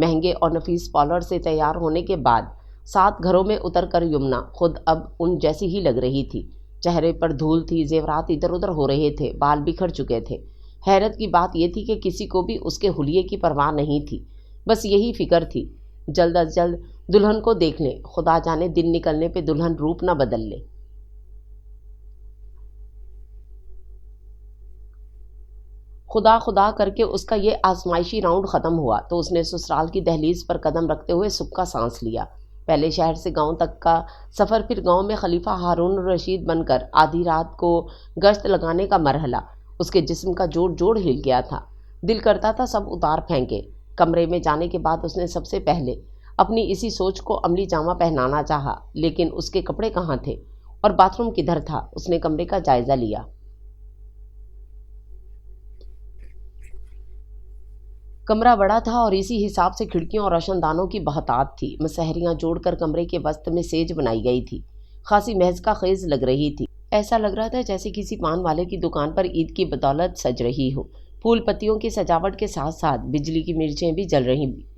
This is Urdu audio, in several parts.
مہنگے اور نفیس پارلر سے تیار ہونے کے بعد 7 گھروں میں اتر کر یمنا خود اب ان جیسی ہی لگ رہی تھی۔ چہرے پر دھول تھی، زیورات ادھر ادھر ہو رہے تھے، بال بکھر چکے تھے۔ حیرت کی بات یہ تھی کہ کسی کو بھی اس کے حلیے کی پرواہ نہیں تھی، بس یہی فکر تھی جلد از جلد دلہن کو دیکھ لیں، خدا جانے دن نکلنے پہ دلہن روپ نہ بدل لے۔ خدا خدا کر کے اس کا یہ آزمائشی راؤنڈ ختم ہوا تو اس نے سسرال کی دہلیز پر قدم رکھتے ہوئے سکھ کا سانس لیا۔ پہلے شہر سے گاؤں تک کا سفر، پھر گاؤں میں خلیفہ ہارون الرشید بن کر آدھی رات کو گشت لگانے کا مرحلہ، اس کے جسم کا جوڑ جوڑ ہل گیا تھا۔ دل کرتا تھا سب اتار پھینکے۔ کمرے میں جانے کے بعد اس نے سب سے پہلے اپنی اسی سوچ کو عملی جامہ پہنانا چاہا، لیکن اس کے کپڑے کہاں تھے اور باتھ روم کدھر تھا؟ اس نے کمرے کا جائزہ لیا۔ کمرہ بڑا تھا اور اسی حساب سے کھڑکیوں اور روشن دانوں کی بہتات تھی۔ مسہریاں جوڑ کر کمرے کے وسط میں سیج بنائی گئی تھی، خاصی محض کا خیز لگ رہی تھی۔ ایسا لگ رہا تھا جیسے کسی پان والے کی دکان پر عید کی بدولت سج رہی ہو۔ پھول پتیوں کی سجاوٹ کے ساتھ ساتھ بجلی کی مرچیں بھی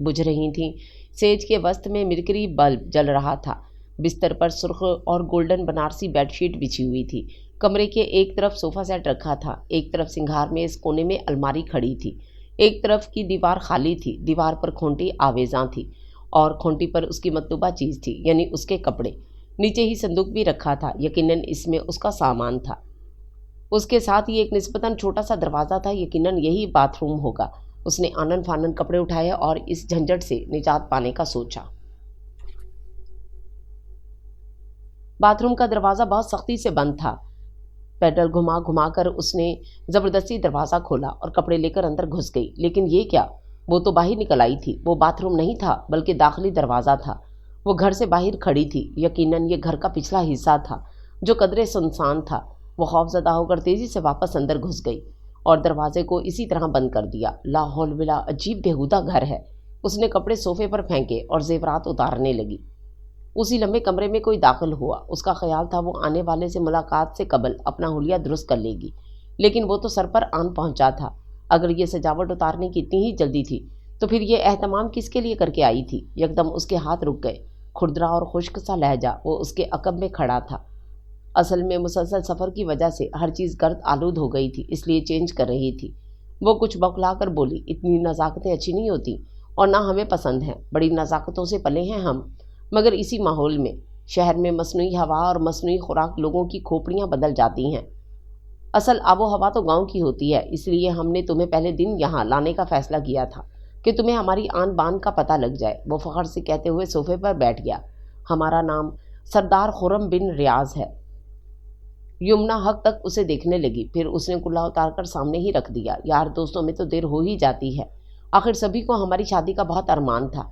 بجھ رہی تھیں۔ سیج کے وسط میں مرکری بلب جل رہا تھا۔ بستر پر سرخ اور گولڈن بنارسی بیڈ شیٹ بچھی ہوئی تھی۔ کمرے کے ایک طرف صوفہ سیٹ رکھا تھا، ایک طرف سنگھار میں اس کونے میں الماری کھڑی تھی، ایک طرف کی دیوار خالی تھی۔ دیوار پر کھونٹی آویزاں تھی اور کھونٹی پر اس کی مطلوبہ چیز تھی، یعنی اس کے کپڑے۔ نیچے ہی صندوق بھی رکھا تھا، یقیناً اس میں اس کا سامان تھا۔ اس کے ساتھ ہی ایک نسبتاً چھوٹا سا دروازہ تھا، یقیناً یہی باتھ روم ہوگا۔ اس نے آنن فانن کپڑے اٹھائے اور اس جھنجھٹ سے نجات پانے کا سوچا۔ باتھ روم کا دروازہ بہت سختی سے بند تھا۔ پیڈل گھما گھما کر اس نے زبردستی دروازہ کھولا اور کپڑے لے کر اندر گھس گئی، لیکن یہ کیا؟ وہ تو باہر نکل آئی تھی۔ وہ باتھ روم نہیں تھا بلکہ داخلی دروازہ تھا۔ وہ گھر سے باہر کھڑی تھی، یقیناً یہ گھر کا پچھلا حصہ تھا جو قدرے سنسان تھا۔ وہ خوف زدہ ہو کر تیزی سے واپس اندر گھس گئی اور دروازے کو اسی طرح بند کر دیا۔ لا حول ولا، عجیب بےہودہ گھر ہے۔ اس نے کپڑے صوفے پر پھینکے اور زیورات اتارنے لگی۔ اسی لمحے کمرے میں کوئی داخل ہوا۔ اس کا خیال تھا وہ آنے والے سے ملاقات سے قبل اپنا حلیہ درست کر لے گی، لیکن وہ تو سر پر آن پہنچا تھا۔ اگر یہ سجاوٹ اتارنے کی اتنی ہی جلدی تھی تو پھر یہ اہتمام کس کے لیے کر کے آئی تھی؟ یکدم اس کے ہاتھ رک گئے۔ کھردرا اور خشک سا لہجہ وہ اس کے عقب میں کھڑا تھا۔ اصل میں مسلسل سفر کی وجہ سے ہر چیز گرد آلود ہو گئی تھی، اس لیے چینج کر رہی تھی۔ وہ کچھ بوکھلا کر بولی، اتنی نزاکتیں اچھی نہیں ہوتی اور نہ ہمیں پسند ہیں۔ بڑی نزاکتوں سے پلے ہیں ہم، مگر اسی ماحول میں، شہر میں مصنوعی ہوا اور مصنوعی خوراک لوگوں کی کھوپڑیاں بدل جاتی ہیں۔ اصل آب و ہوا تو گاؤں کی ہوتی ہے، اس لیے ہم نے تمہیں پہلے دن یہاں لانے کا فیصلہ کیا تھا کہ تمہیں ہماری آن بان کا پتہ لگ جائے۔ وہ فخر سے کہتے ہوئے صوفے پر بیٹھ گیا۔ ہمارا نام سردار خرم بن ریاض ہے۔ یمنا حق تک اسے دیکھنے لگی، پھر اس نے کلا اتار کر سامنے ہی رکھ دیا۔ یار دوستوں میں تو دیر ہو ہی جاتی ہے، آخر سبھی کو ہماری شادی کا بہت ارمان تھا۔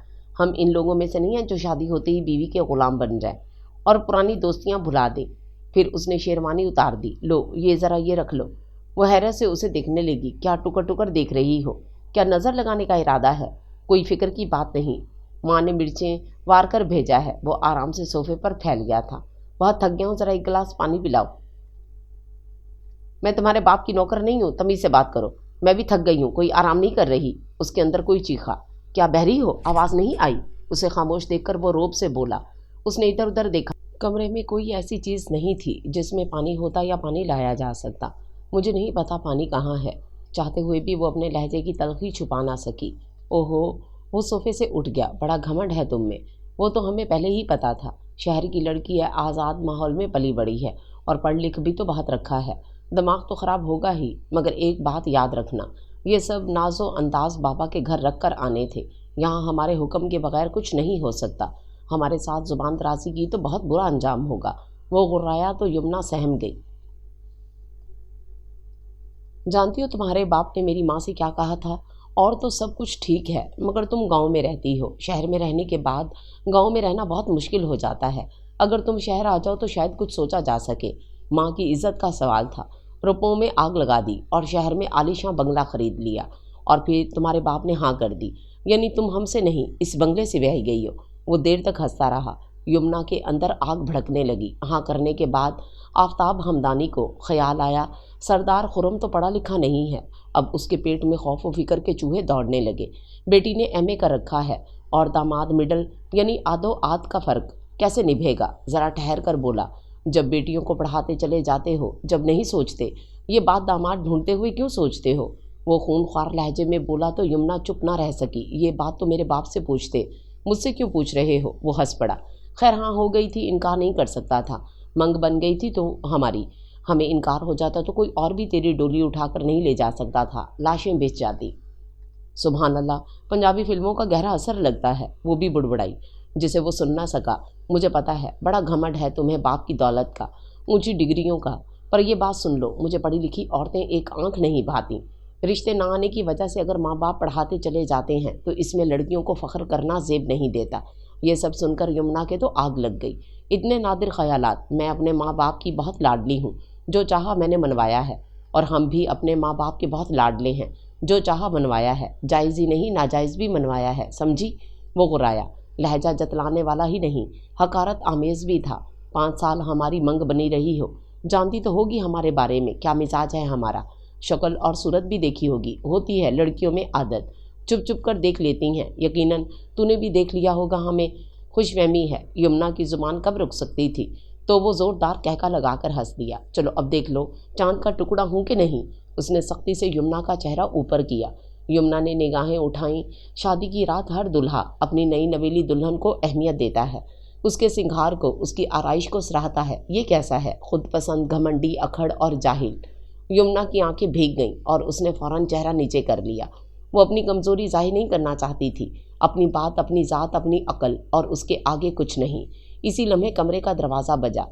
ہم ان لوگوں میں سے نہیں ہیں جو شادی ہوتے ہی بیوی کے غلام بن جائیں اور پرانی دوستیاں بھلا دیں۔ پھر اس نے شیروانی اتار دی۔ لو یہ ذرا یہ رکھ لو۔ وہ حیرت سے اسے دیکھنے لگی۔ کیا ٹکر ٹکر دیکھ رہی ہو؟ کیا نظر لگانے کا ارادہ ہے؟ کوئی فکر کی بات نہیں، ماں نے مرچیں وار کر بھیجا ہے۔ وہ آرام سے صوفے پر پھیل گیا تھا۔ بہت تھک گیا ہوں، ذرا ایک گلاس پانی پلاؤ۔ میں تمہارے باپ کی نوکر نہیں ہوں، تمیز سے بات کرو۔ میں بھی تھک گئی ہوں، کوئی آرام نہیں کر رہی۔ اس کے اندر کوئی چیخا۔ کیا بہری ہو؟ آواز نہیں آئی۔ اسے خاموش دیکھ کر وہ روب سے بولا۔ اس نے ادھر ادھر دیکھا۔ کمرے میں کوئی ایسی چیز نہیں تھی جس میں پانی ہوتا یا پانی لایا جا سکتا۔ مجھے نہیں پتا پانی کہاں ہے۔ چاہتے ہوئے بھی وہ اپنے لہجے کی تلخی چھپا نہ سکی۔ اوہو، وہ صوفے سے اٹھ گیا۔ بڑا گھمنڈ ہے تم میں، وہ تو ہمیں پہلے ہی پتا تھا۔ شہر کی لڑکی ہے، آزاد ماحول میں پلی بڑی ہے اور پڑھ لکھ بھی تو بہت رکھا ہے۔ دماغ تو خراب ہوگا ہی، مگر ایک بات یاد رکھنا، یہ سب ناز و انداز بابا کے گھر رکھ کر آنے تھے۔ یہاں ہمارے حکم کے بغیر کچھ نہیں ہو سکتا۔ ہمارے ساتھ زبان درازی کی تو بہت برا انجام ہوگا۔ وہ غرایا تو یمنا سہم گئی۔ جانتی ہو تمہارے باپ نے میری ماں سے کیا کہا تھا؟ اور تو سب کچھ ٹھیک ہے، مگر تم گاؤں میں رہتی ہو۔ شہر میں رہنے کے بعد گاؤں میں رہنا بہت مشکل ہو جاتا ہے۔ اگر تم شہر آ جاؤ تو شاید کچھ سوچا جا سکے۔ ماں کی عزت کا سوال تھا۔ روپوں میں آگ لگا دی اور شہر میں عالیشاں بنگلہ خرید لیا، اور پھر تمہارے باپ نے ہاں کر دی، یعنی تم ہم سے نہیں اس بنگلے سے بیاہی گئی ہو۔ وہ دیر تک ہنستا رہا۔ یمنا کے اندر آگ بھڑکنے لگی۔ ہاں کرنے کے بعد آفتاب ہمدانی کو خیال آیا سردار خرم تو پڑھا لکھا نہیں ہے، اب اس کے پیٹ میں خوف و فکر کے چوہے دوڑنے لگے۔ بیٹی نے ایم اے کر رکھا ہے اور داماد مڈل یعنی آدو آدھ کا فرق کیسے نبھے گا؟ ذرا ٹھہر کر بولا، جب بیٹیوں کو پڑھاتے چلے جاتے ہو، جب نہیں سوچتے؟ یہ بات داماد ڈھونڈتے ہوئے کیوں سوچتے ہو؟ وہ خون خوار لہجے میں بولا تو یمنا چپ نہ رہ سکی۔ یہ بات تو میرے باپ سے پوچھتے، مجھ سے کیوں پوچھ رہے ہو؟ وہ ہنس پڑا۔ خیر ہاں ہو گئی تھی، انکار نہیں کر سکتا تھا، منگ بن گئی تھی تو ہماری، ہمیں انکار ہو جاتا تو کوئی اور بھی تیری ڈولی اٹھا کر نہیں لے جا سکتا تھا، لاشیں بیچ جاتی۔ سبحان اللہ، پنجابی فلموں کا گہرا اثر لگتا ہے۔ وہ بھی بڑبڑائی جسے وہ سن نہ سکا۔ مجھے پتا ہے بڑا گھمنڈ ہے تمہیں باپ کی دولت کا، اونچی ڈگریوں کا، پر یہ بات سن لو، مجھے پڑھی لکھی عورتیں ایک آنکھ نہیں بھاتیں۔ رشتے نہ آنے کی وجہ سے اگر ماں باپ پڑھاتے چلے جاتے ہیں تو اس میں لڑکیوں کو فخر کرنا زیب نہیں دیتا۔ یہ سب سن کر یمنا کے تو آگ لگ گئی۔ اتنے نادر خیالات! میں اپنے ماں باپ کی بہت لاڈلی ہوں، جو چاہا میں نے منوایا ہے، اور ہم بھی اپنے ماں باپ کے بہت لاڈلے ہیں، جو چاہا منوایا ہے، جائز ہی نہیں ناجائز بھی منوایا ہے، سمجھی؟ وہ غرایا، لہجہ جتلانے والا ہی نہیں، حقارت آمیز بھی تھا۔ 5 سال ہماری منگ بنی رہی ہو، جانتی تو ہوگی ہمارے بارے میں کیا مزاج ہے ہمارا، شکل اور صورت بھی دیکھی ہوگی، ہوتی ہے لڑکیوں میں عادت، چپ چپ کر دیکھ لیتی ہیں، یقیناً تو نے بھی دیکھ لیا ہوگا ہمیں۔ خوش فہمی ہے۔ یمنا کی زبان کب رک سکتی تھی، تو وہ زوردار کہکا لگا کر ہنس دیا۔ چلو اب دیکھ لو چاند کا ٹکڑا ہوں کہ نہیں؟ اس نے سختی سے یمنا کا چہرہ اوپر کیا۔ یمنا نے نگاہیں اٹھائیں۔ شادی کی رات ہر دلہا اپنی نئی نویلی دلہن کو اہمیت دیتا ہے، اس کے سنگھار کو، اس کی آرائش کو سراہتا ہے۔ یہ کیسا ہے؟ خود پسند، گھمنڈی، اکھڑ اور جاہل۔ یمنا کی آنکھیں بھیگ گئیں اور اس نے فوراً چہرہ نیچے کر لیا۔ وہ اپنی کمزوری ظاہر نہیں کرنا چاہتی تھی، اپنی بات، اپنی ذات، اپنی عقل، اور اس کے آگے کچھ نہیں۔ اسی لمحے کمرے کا دروازہ بجا۔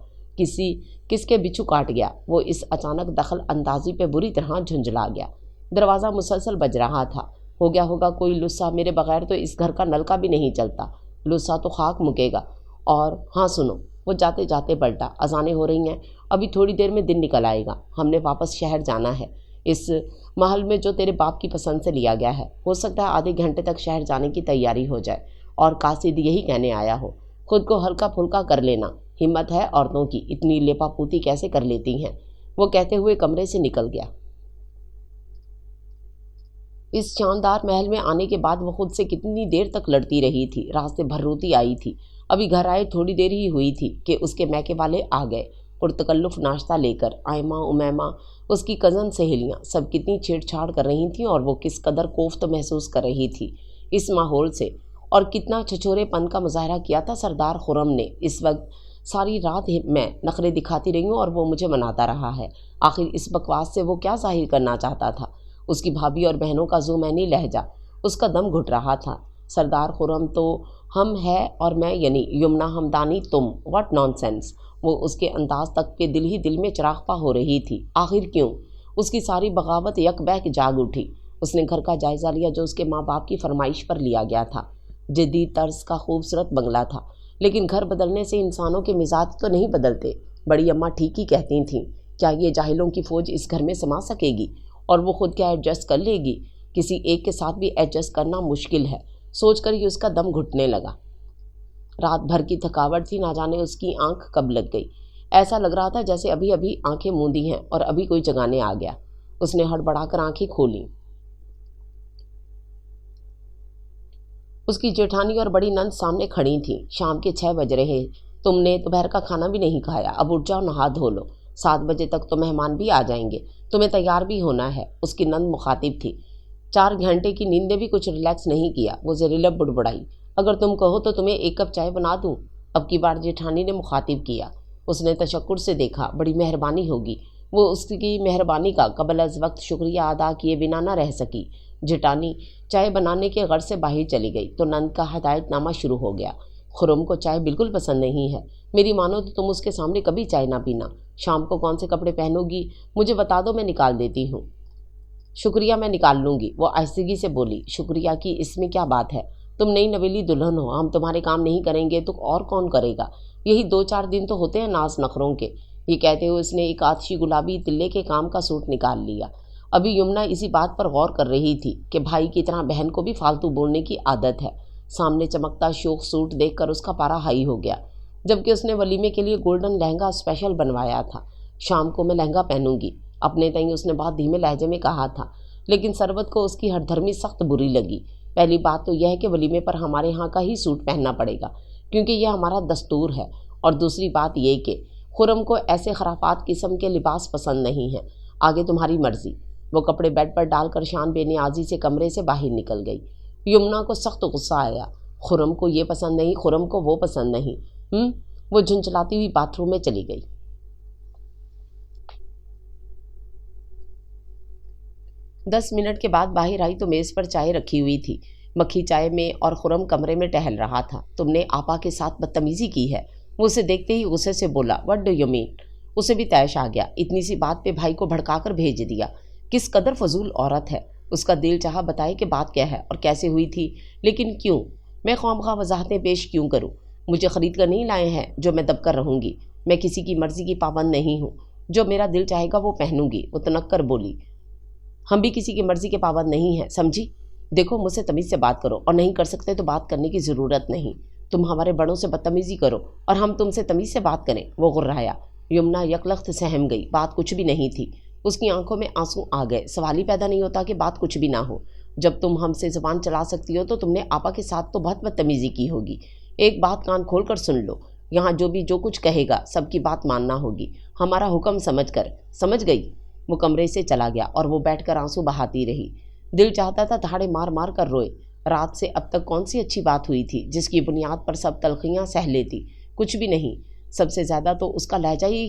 کس کے بچھو کاٹ گیا؟ وہ اس اچانک دخل اندازی پہ بری طرح جھنجھلا گیا۔ دروازہ مسلسل بج رہا تھا۔ ہو گیا ہوگا کوئی لسا، میرے بغیر تو اس گھر کا نل کا بھی نہیں چلتا، لسا تو خاک مکے گا۔ اور ہاں سنو، وہ جاتے جاتے پلٹا، اذانیں ہو رہی ہیں، ابھی تھوڑی دیر میں دن نکل آئے گا، ہم نے واپس شہر جانا ہے، اس محل میں جو تیرے باپ کی پسند سے لیا گیا ہے۔ ہو سکتا ہے آدھے گھنٹے تک شہر جانے کی تیاری ہو جائے، اور قاصد یہی کہنے آیا ہو۔ خود کو ہلکا پھلکا کر لینا، ہمت ہے عورتوں کی، اتنی لیپا پوتی کیسے کر لیتی ہیں؟ وہ کہتے ہوئے کمرے سے نکل گیا۔ اس شاندار محل میں آنے کے بعد وہ خود سے کتنی دیر تک لڑتی رہی تھی، راستے بھر روتی آئی تھی۔ ابھی گھر آئے تھوڑی دیر ہی ہوئی تھی کہ اس کے میکے والے آ گئے، پرتکلف ناشتہ لے کر۔ آئمہ، امیمہ، اس کی کزن سہیلیاں سب کتنی چھیڑ چھاڑ کر رہی تھیں، اور وہ کس قدر کوفت محسوس کر رہی تھی اس ماحول سے، اور کتنا چھچورے پن کا مظاہرہ کیا تھا سردار خرم نے۔ اس وقت ساری رات میں نخرے دکھاتی رہی ہوں اور وہ مجھے مناتا رہا ہے۔ آخر اس بکواس سے وہ کیا ظاہر کرنا چاہتا تھا؟ اس کی بھابھی اور بہنوں کا زومینی لہجہ اس کا دم گھٹ رہا تھا۔ سردار خرم تو ہم ہے اور میں یعنی یمنا ہمدانی تم، واٹ نان سینس! وہ اس کے انداز تک کے دل ہی دل میں چراغ پا ہو رہی تھی۔ آخر کیوں؟ اس کی ساری بغاوت یک بیک جاگ اٹھی۔ اس نے گھر کا جائزہ لیا جو اس کے ماں باپ کی فرمائش پر لیا گیا تھا۔ جدید طرز کا خوبصورت بنگلہ تھا، لیکن گھر بدلنے سے انسانوں کے مزاج تو نہیں بدلتے۔ بڑی اماں ٹھیک ہی کہتی تھیں، کیا یہ جاہلوں کی فوج اس گھر میں سما سکے گی؟ اور وہ خود کیا ایڈجسٹ کر لے گی؟ کسی ایک کے ساتھ بھی ایڈجسٹ کرنا مشکل ہے، سوچ کر ہی اس کا دم گھٹنے لگا۔ رات بھر کی تھکاوٹ تھی، نہ جانے اس کی آنکھ کب لگ گئی۔ ایسا لگ رہا تھا جیسے ابھی ابھی آنکھیں موندی ہیں اور ابھی کوئی جگانے آ گیا۔ اس نے ہڑبڑا کر آنکھیں کھولیں۔ اس کی جیٹھانی اور بڑی نند سامنے کھڑی تھیں۔ شام کے 6 بج رہے، تم نے دوپہر کا کھانا بھی نہیں کھایا، اب اٹھ جاؤ، نہا دھو لو، 7 بجے تک تو مہمان بھی آ جائیں گے، تمہیں تیار بھی ہونا ہے۔ اس کی نند مخاطب تھی۔ 4 گھنٹے کی نیند نے بھی کچھ ریلیکس نہیں کیا۔ وہ زہریلا بڑبڑائی، اگر تم کہو تو تمہیں 1 کپ چائے بنا دوں؟ اب کی بار جیٹھانی نے مخاطب کیا۔ اس نے تشکر سے دیکھا، بڑی مہربانی ہوگی۔ وہ اس کی مہربانی کا قبل از وقت شکریہ ادا کیے بنا نہ رہ سکی۔ جیٹھانی چائے بنانے کے غرض سے باہر چلی گئی تو نند کا ہدایت نامہ شروع ہو گیا۔ خرم کو چائے بالکل پسند نہیں ہے، میری مانو تو تم اس کے سامنے کبھی چائے نہ پینا۔ شام کو کون سے کپڑے پہنو گی مجھے بتا دو، میں نکال دیتی ہوں۔ شکریہ، میں نکال لوں گی، وہ آہستگی سے بولی۔ شکریہ کی اس میں کیا بات ہے؟ تم نئی نویلی دلہن ہو، ہم تمہارے کام نہیں کریں گے تو اور کون کرے گا؟ یہی 2-4 دن تو ہوتے ہیں ناز نخروں کے۔ یہ کہتے ہوئے اس نے ایک آتشی گلابی تلے کے کام کا سوٹ نکال لیا۔ ابھی یمنا اسی بات پر غور کر رہی تھی کہ بھائی کی طرح بہن کو بھی فالتو بولنے کی عادت ہے۔ سامنے چمکتا شوخ سوٹ دیکھ کر اس کا پارا ہائی ہو گیا۔ جبکہ اس نے ولیمے کے لیے گولڈن لہنگا اسپیشل بنوایا تھا۔ شام کو میں لہنگا پہنوں گی، اپنے تئیں اس نے بہت دھیمے لہجے میں کہا تھا، لیکن سروت کو اس کی ہر دھرمی سخت بری لگی۔ پہلی بات تو یہ ہے کہ ولیمے پر ہمارے ہاں کا ہی سوٹ پہننا پڑے گا، کیونکہ یہ ہمارا دستور ہے، اور دوسری بات یہ کہ خرم کو ایسے خرافات قسم کے لباس پسند نہیں ہیں۔ آگے تمہاری مرضی۔ وہ کپڑے بیڈ پر ڈال کر شان بے نیازی سے کمرے سے باہر نکل گئی۔ یمنا کو سخت غصہ آیا۔ خرم کو یہ پسند نہیں، خرم کو وہ پسند نہیں۔ وہ جھنجھلاتی ہوئی باتھ روم میں چلی گئی۔ 10 منٹ کے بعد باہر آئی تو میز پر چائے رکھی ہوئی تھی، مکھی چائے میں، اور خرم کمرے میں ٹہل رہا تھا۔ تم نے آپا کے ساتھ بدتمیزی کی ہے۔ وہ اسے دیکھتے ہی غصے سے بولا، وٹ ڈو یو مین؟ اسے بھی طیش آ گیا، اتنی سی بات پہ بھائی کو بھڑکا کر بھیج دیا۔ کس قدر فضول عورت ہے۔ اس کا دل چاہا بتائے کہ بات کیا ہے اور کیسے ہوئی تھی، لیکن کیوں؟ میں خواہ وضاحتیں پیش کیوں کروں؟ مجھے خرید کر نہیں لائے ہیں جو میں دب کر رہوں گی۔ میں کسی کی مرضی کی پابند نہیں ہوں، جو میرا دل چاہے گا وہ پہنوں گی، وہ تنک کر بولی۔ ہم بھی کسی کی مرضی کے پابند نہیں ہیں، سمجھی؟ دیکھو، مجھ سے تمیز سے بات کرو، اور نہیں کر سکتے تو بات کرنے کی ضرورت نہیں۔ تم ہمارے بڑوں سے بدتمیزی کرو اور ہم تم سے تمیز سے بات کریں۔ وہ غرایا۔ یمنا یکلخت سہم گئی۔ بات کچھ بھی نہیں تھی۔ اس کی آنکھوں میں آنسو آ گئے۔ سوال ہی پیدا نہیں ہوتا کہ بات کچھ بھی نہ ہو۔ جب تم ہم سے زبان چلا سکتی ہو تو تم نے آپا کے ساتھ تو بہت بدتمیزی کی ہوگی۔ ایک بات کان کھول کر سن لو، یہاں جو کچھ کہے گا سب کی بات ماننا ہوگی، ہمارا حکم سمجھ کر، سمجھ گئی؟ وہ کمرے سے چلا گیا اور وہ بیٹھ کر آنسو بہاتی رہی۔ دل چاہتا تھا دھاڑے مار مار کر روئے۔ رات سے اب تک کون سی اچھی بات ہوئی تھی جس کی بنیاد پر سب تلخیاں سہ لیتی؟ کچھ بھی نہیں۔ سب سے زیادہ تو اس کا لہجہ ہی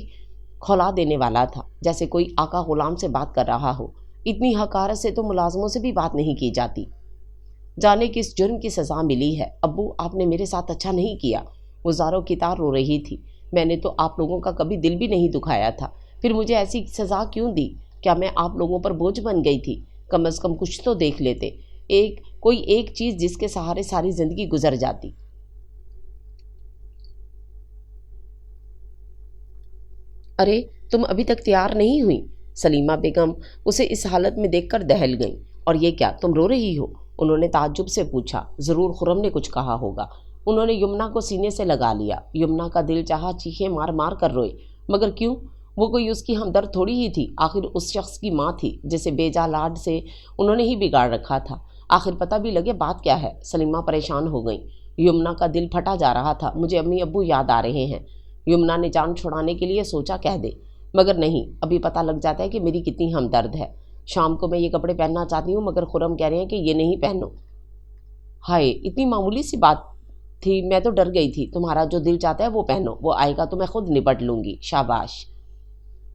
کھولا دینے والا تھا، جیسے کوئی آقا غلام سے بات کر رہا ہو۔ اتنی حقارت سے تو ملازموں سے بھی بات نہیں کی جاتی۔ جانے کس جرم کی سزا ملی ہے۔ ابو، آپ نے میرے ساتھ اچھا نہیں کیا۔ وہ زاروں کی تار رو رہی تھی۔ میں نے تو آپ لوگوں کا کبھی دل بھی نہیں دکھایا تھا، پھر مجھے ایسی سزا کیوں دی؟ کیا میں آپ لوگوں پر بوجھ بن گئی تھی؟ کم از کم کچھ تو دیکھ لیتے، کوئی ایک چیز جس کے سہارے ساری زندگی گزر جاتی۔ ارے، تم ابھی تک تیار نہیں ہوئی؟ سلیمہ بیگم اسے اس حالت میں دیکھ کر دہل گئیں۔ اور یہ کیا، تم رو رہی ہو؟ انہوں نے تعجب سے پوچھا۔ ضرور خرم نے کچھ کہا ہوگا۔ انہوں نے یمنا کو سینے سے لگا لیا۔ یمنا کا دل چاہا چیخیں مار مار کر روئے، مگر کیوں؟ وہ کوئی اس کی ہمدرد تھوڑی ہی تھی، آخر اس شخص کی ماں تھی جسے بے جا لاڈ سے انہوں نے ہی بگاڑ رکھا تھا۔ آخر پتہ بھی لگے بات کیا ہے۔ سلیمہ پریشان ہو گئیں۔ یمنا کا دل پھٹا جا رہا تھا۔ مجھے امی ابو یاد آ رہے ہیں۔ یمنا نے جان چھڑانے کے لیے سوچا کہہ دے، مگر نہیں، ابھی پتہ لگ جاتا ہے کہ میری کتنی ہمدرد ہے۔ شام کو میں یہ کپڑے پہننا چاہتی ہوں، مگر خرم کہہ رہے ہیں کہ یہ نہیں پہنو۔ ہائے، اتنی معمولی سی بات تھی، میں تو ڈر گئی تھی۔ تمہارا جو دل چاہتا ہے وہ پہنو، وہ آئے گا تو میں خود نپٹ لوں گی۔ شاباش،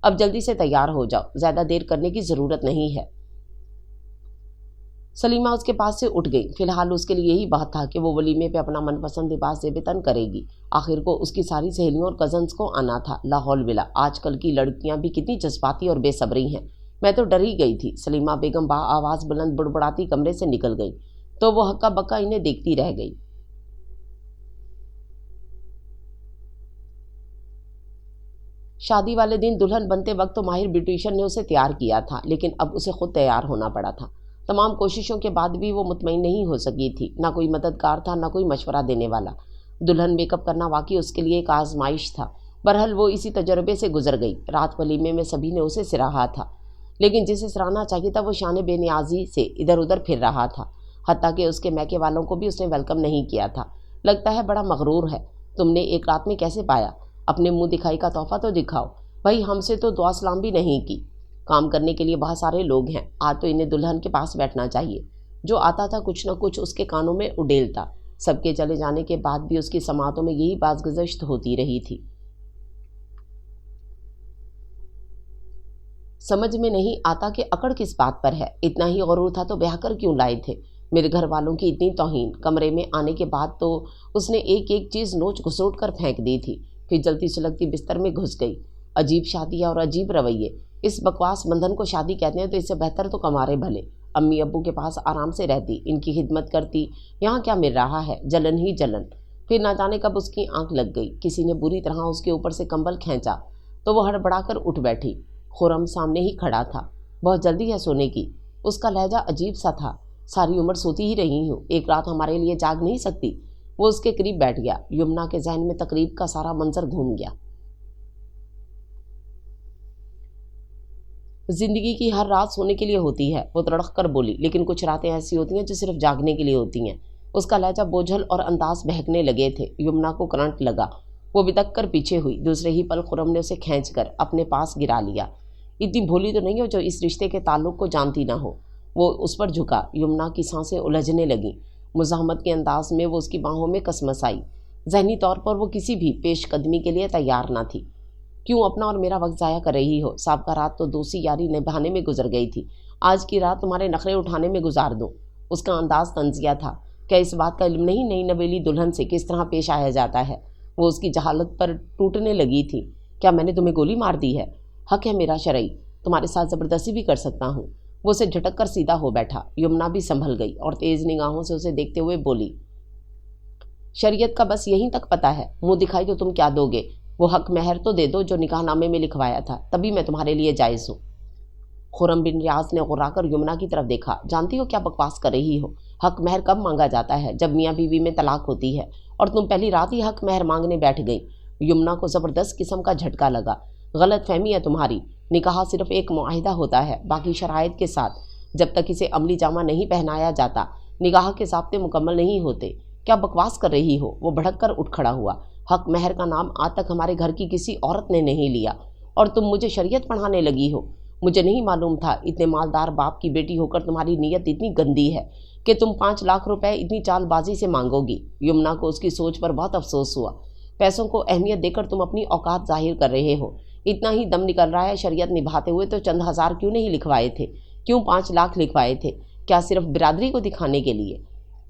اب جلدی سے تیار ہو جاؤ، زیادہ دیر کرنے کی ضرورت نہیں ہے۔ سلیمہ اس کے پاس سے اٹھ گئی۔ فی الحال اس کے لیے یہی بات تھا کہ وہ ولیمے پہ اپنا من پسند لباس زیب تن کرے گی۔ آخر کو اس کی ساری سہیلیوں اور کزنز کو آنا تھا۔ لا حول ولا، آج کل کی لڑکیاں بھی کتنی جذباتی اور بے صبری ہیں۔ میں تو ڈر ہی گئی تھی۔ سلیمہ بیگم با آواز بلند بڑبڑاتی کمرے سے نکل گئی تو وہ ہکا بکا انہیں دیکھتی رہ گئی۔ شادی والے دن دلہن بنتے وقت تو ماہر بیوٹیشین نے اسے تیار کیا تھا، لیکن اب اسے خود تیار ہونا پڑا تھا۔ تمام کوششوں کے بعد بھی وہ مطمئن نہیں ہو سکی تھی۔ نہ کوئی مددگار تھا، نہ کوئی مشورہ دینے والا۔ دلہن میک اپ کرنا واقعی اس کے لیے ایک آزمائش تھا۔ بہرحال وہ اسی تجربے سے گزر گئی۔ رات ولیمے میں سبھی نے اسے سراہا تھا، لیکن جسے سراہنا چاہیے تھا وہ شان بے نیازی سے ادھر ادھر پھر رہا تھا۔ حتیٰ کہ اس کے میکے والوں کو بھی اس نے ویلکم نہیں کیا تھا۔ لگتا ہے بڑا مغرور ہے۔ تم نے ایک رات میں کیسے پایا؟ اپنے منہ دکھائی کا تحفہ تو دکھاؤ۔ بھائی، ہم سے تو دعا سلام بھی نہیں کی۔ کام کرنے کے لیے بہت سارے لوگ ہیں، آج تو انہیں دلہن کے پاس بیٹھنا چاہیے۔ جو آتا تھا کچھ نہ کچھ اس کے کانوں میں اڈیلتا۔ سب کے چلے جانے کے بعد بھی اس کی سماعتوں میں یہی باز گزشت ہوتی رہی تھی۔ سمجھ میں نہیں آتا کہ اکڑ کس بات پر ہے۔ اتنا ہی غرور تھا تو بیاہ کر کیوں لائے تھے؟ میرے گھر والوں کی اتنی توہین۔ کمرے میں آنے کے بعد تو اس نے ایک ایک چیز نوچ گھسوٹ کر پھینک دی تھی، پھر جلتی سلگتی بستر میں گھس گئی۔ عجیب شادیاں اور عجیب رویے۔ اس بکواس بندھن کو شادی کہتے ہیں تو اس سے بہتر تو کمارے بھلے۔ امی ابو کے پاس آرام سے رہتی، ان کی خدمت کرتی، یہاں کیا مل رہا ہے؟ جلن ہی جلن۔ پھر نہ جانے کب اس کی آنکھ لگ گئی، کسی نے بری طرح اس کے اوپر سے کمبل کھینچا تو وہ ہڑبڑا کر اٹھ بیٹھی۔ خرم سامنے ہی کھڑا تھا۔ بہت جلدی ہے سونے کی؟ اس کا لہجہ عجیب سا تھا۔ ساری عمر سوتی ہی رہی ہوں، ایک رات ہمارے لیے جاگ نہیں سکتی؟ وہ اس کے قریب بیٹھ گیا۔ یمنا کے ذہن میں تقریب کا سارا منظر گھوم گیا۔ زندگی کی ہر رات سونے کے لیے ہوتی ہے، وہ تڑق کر بولی، لیکن کچھ راتیں ایسی ہوتی ہیں جو صرف جاگنے کے لیے ہوتی ہیں۔ اس کا لہجہ بوجھل اور انداز بہکنے لگے تھے۔ یمنا کو کرنٹ لگا، وہ بدک کر پیچھے ہوئی۔ دوسرے ہی پل خرم نے اسے کھینچ کر اپنے پاس گرا لیا۔ اتنی بھولی تو نہیں ہو جو اس رشتے کے تعلق کو جانتی نہ ہو۔ وہ اس پر جھکا۔ یمنا کی سانسیں الجھنے لگیں۔ مزاحمت کے انداز میں وہ اس کی باہوں میں کسمس آئی۔ ذہنی طور پر وہ کسی بھی پیش قدمی کے لیے تیار نہ تھی۔ کیوں اپنا اور میرا وقت ضائع کر رہی ہو؟ سابقہ رات تو دوستی یاری نبھانے میں گزر گئی تھی، آج کی رات تمہارے نخرے اٹھانے میں گزار دوں۔ اس کا انداز طنزیہ تھا۔ کیا اس بات کا علم نہیں نئی نویلی دلہن سے کس طرح پیش آیا جاتا ہے؟ وہ اس کی جہالت پر ٹوٹنے لگی تھی۔ کیا میں نے تمہیں گولی مار دی ہے؟ حق ہے میرا شرعی، تمہارے ساتھ زبردستی بھی کر سکتا ہوں۔ وہ اسے جھٹک کر سیدھا ہو بیٹھا۔ یمنا بھی سنبھل گئی اور تیز نگاہوں سے اسے دیکھتے ہوئے بولی، شریعت کا بس یہیں تک پتہ ہے، منہ دکھائی تو تم کیا دو گے؟ وہ حق مہر تو دے دو جو نکاح نامے میں لکھوایا تھا، تبھی میں تمہارے لیے جائز ہوں۔ خرم بن ریاض نے غرا کر یمنا کی طرف دیکھا۔ جانتی ہو کیا بکواس کر رہی ہو؟ حق مہر کب مانگا جاتا ہے؟ جب میاں بیوی میں طلاق ہوتی ہے، اور تم پہلی رات ہی حق مہر مانگنے بیٹھ گئی۔ یمنا کو زبردست قسم کا جھٹکا لگا۔ غلط فہمی ہے تمہاری، نکاح صرف ایک معاہدہ ہوتا ہے، باقی شرائط کے ساتھ۔ جب تک اسے عملی جامہ نہیں پہنایا جاتا، نکاح کے ضابطے مکمل نہیں ہوتے۔ کیا بکواس کر رہی ہو؟ وہ بھڑک کر اٹھ کھڑا ہوا۔ حق مہر کا نام آج تک ہمارے گھر کی کسی عورت نے نہیں لیا، اور تم مجھے شریعت پڑھانے لگی ہو۔ مجھے نہیں معلوم تھا اتنے مالدار باپ کی بیٹی ہو کر تمہاری نیت اتنی گندی ہے کہ تم 5 لاکھ روپے اتنی چال بازی سے مانگو گی۔ یمنا کو اس کی سوچ پر بہت افسوس ہوا۔ پیسوں کو اہمیت دے کر تم اپنی اوقات ظاہر کر رہے ہو۔ اتنا ہی دم نکل رہا ہے شریعت نبھاتے ہوئے تو چند ہزار کیوں نہیں لکھوائے تھے؟ کیوں 5 لاکھ لکھوائے تھے؟ کیا صرف برادری کو دکھانے کے لیے؟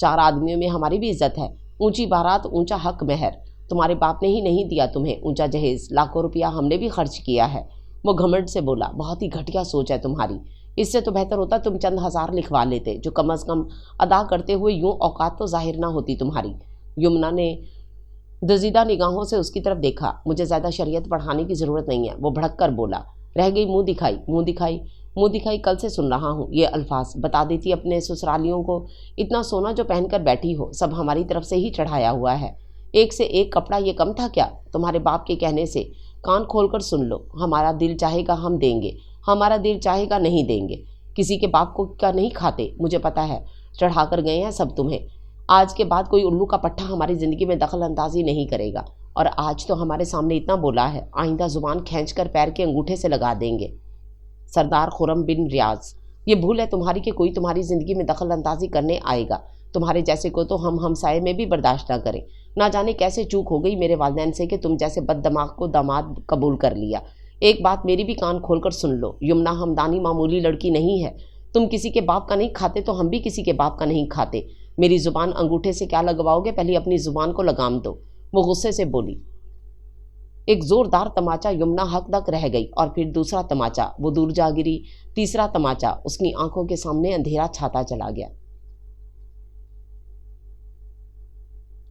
4 آدمیوں میں ہماری بھی عزت ہے۔ اونچی بارات، اونچا حق مہر، تمہارے باپ نے ہی نہیں دیا تمہیں۔ اونچا جہیز، لاکھوں روپیہ ہم نے بھی خرچ کیا ہے۔ وہ گھمنڈ سے بولا، بہت ہی گھٹیا سوچ ہے تمہاری۔ اس سے تو بہتر ہوتا تم چند ہزار لکھوا لیتے، جو کم از کم ادا کرتے ہوئے یوں اوقات تو ظاہر نہ ہوتی تمہاری۔ یمنا نے دزیدہ نگاہوں سے اس کی طرف دیکھا۔ مجھے زیادہ شریعت پڑھانے کی ضرورت نہیں ہے، وہ بھڑک کر بولا۔ رہ گئی منہ دکھائی۔ منہ دکھائی؟ منہ دکھائی کل سے سن رہا ہوں یہ الفاظ۔ بتا دیتی اپنے سسرالیوں کو، اتنا سونا جو پہن کر بیٹھی ہو سب ہماری طرف سے ہی چڑھایا ہوا ہے۔ ایک سے ایک کپڑا، یہ کم تھا کیا تمہارے باپ کے کہنے سے؟ کان کھول کر سن لو، ہمارا دل چاہے گا ہم دیں گے، ہمارا دل چاہے گا نہیں دیں گے۔ کسی کے باپ کو کا نہیں کھاتے، مجھے پتہ ہے، چڑھا کر گئے ہیں سب تمہیں۔ آج کے بعد کوئی الو کا پٹھا ہماری زندگی میں دخل اندازی نہیں کرے گا، اور آج تو ہمارے سامنے اتنا بولا ہے، آئندہ زبان کھینچ کر پیر کے انگوٹھے سے لگا دیں گے۔ سردار خرم بن ریاض، یہ بھول ہے تمہاری کہ کوئی تمہاری زندگی میں دخل اندازی کرنے آئے گا۔ تمہارے جیسے کو تو ہم ہمسائے میں بھی برداشت نہ کریں۔ نہ جانے کیسے چوک ہو گئی میرے والدین سے کہ تم جیسے بد دماغ کو داماد قبول کر لیا۔ ایک بات میری بھی کان کھول کر سن لو، یمنا ہمدانی معمولی لڑکی نہیں ہے۔ تم کسی کے باپ کا نہیں کھاتے تو ہم بھی کسی کے باپ کا نہیں کھاتے۔ میری زبان انگوٹھے سے کیا لگواؤ گے؟ پہلے اپنی زبان کو لگام دو۔ وہ غصے سے بولی۔ ایک زوردار تماچا یمنا حق تک رہ گئی، اور پھر دوسرا تماچا، وہ دور جا گری۔ تیسرا تماچا، اس کی آنکھوں کے سامنے اندھیرا چھاتا چلا گیا۔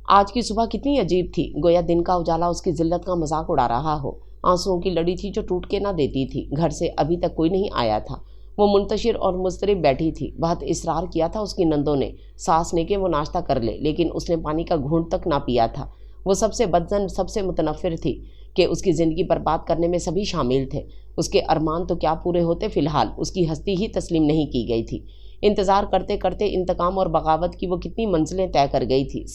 آج کی صبح کتنی عجیب تھی، گویا دن کا اجالا اس کی ذلت کا مذاق اڑا رہا ہو۔ آنسوؤں کی لڑی تھی جو ٹوٹ کے نہ دیتی تھی۔ گھر سے ابھی تک کوئی نہیں آیا تھا۔ وہ منتشر اور مضطرب بیٹھی تھی۔ بہت اصرار کیا تھا اس کی نندوں نے، ساس نے، کہ وہ ناشتہ کر لے، لیکن اس نے پانی کا گھونٹ تک نہ پیا تھا۔ وہ سب سے بدظن، سب سے متنفر تھی کہ اس کی زندگی برباد کرنے میں سبھی شامل تھے۔ اس کے ارمان تو کیا پورے ہوتے، فی الحال اس کی ہستی ہی تسلیم نہیں کی گئی تھی۔ انتظار کرتے کرتے انتقام اور بغاوت کی وہ کتنی منزلیں طے کر گئی تھی۔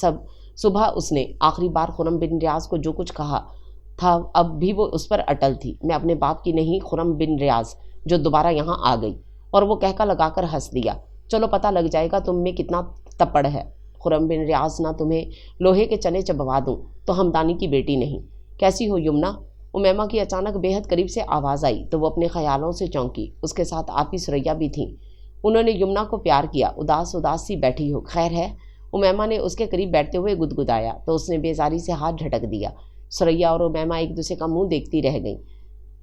صبح اس نے آخری بار خرم بن ریاض کو جو کچھ کہا تھا، اب بھی وہ اس پر اٹل تھی۔ میں اپنے باپ کی نہیں، خرم بن ریاض جو دوبارہ یہاں آ گئی۔ اور وہ کہہ کر لگا کر ہنس دیا۔ چلو پتہ لگ جائے گا تم میں کتنا تپڑ ہے۔ خرم بن ریاض، نہ تمہیں لوہے کے چنے چبوا دوں تو ہمدانی کی بیٹی نہیں۔ کیسی ہو یمنا؟ امیمہ کی اچانک بے حد قریب سے آواز آئی تو وہ اپنے خیالوں سے چونکی۔ اس کے ساتھ آپی سریا بھی تھیں۔ انہوں نے یمنا کو پیار کیا۔ اداس اداس سی بیٹھی ہو، خیر ہے؟ امیمہ نے اس کے قریب بیٹھتے ہوئے گدگدایا تو اس نے بیزاری سے ہاتھ جھٹک دیا۔ سریا اور امیمہ ایک دوسرے کا منہ دیکھتی رہ گئیں۔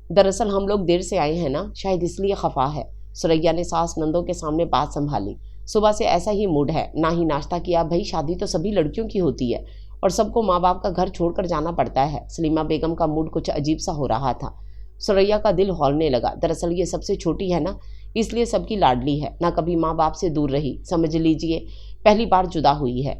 دراصل ہم لوگ دیر سے آئے ہیں نا، شاید اس لیے خفا ہے۔ سریا نے ساس نندوں کے سامنے بات سنبھالی۔ صبح سے ایسا ہی موڈ ہے، نہ ہی ناشتہ کیا۔ بھائی شادی تو سبھی لڑکیوں کی ہوتی ہے، اور سب کو ماں باپ کا گھر چھوڑ کر جانا پڑتا ہے۔ سلیمہ بیگم کا موڈ کچھ عجیب سا ہو رہا تھا۔ سریا کا دل ہولنے لگا۔ دراصل یہ سب سے چھوٹی ہے نا، اس لیے سب کی لاڈلی ہے، نہ کبھی ماں باپ سے دور رہی، سمجھ لیجئے پہلی بار جدا ہوئی ہے۔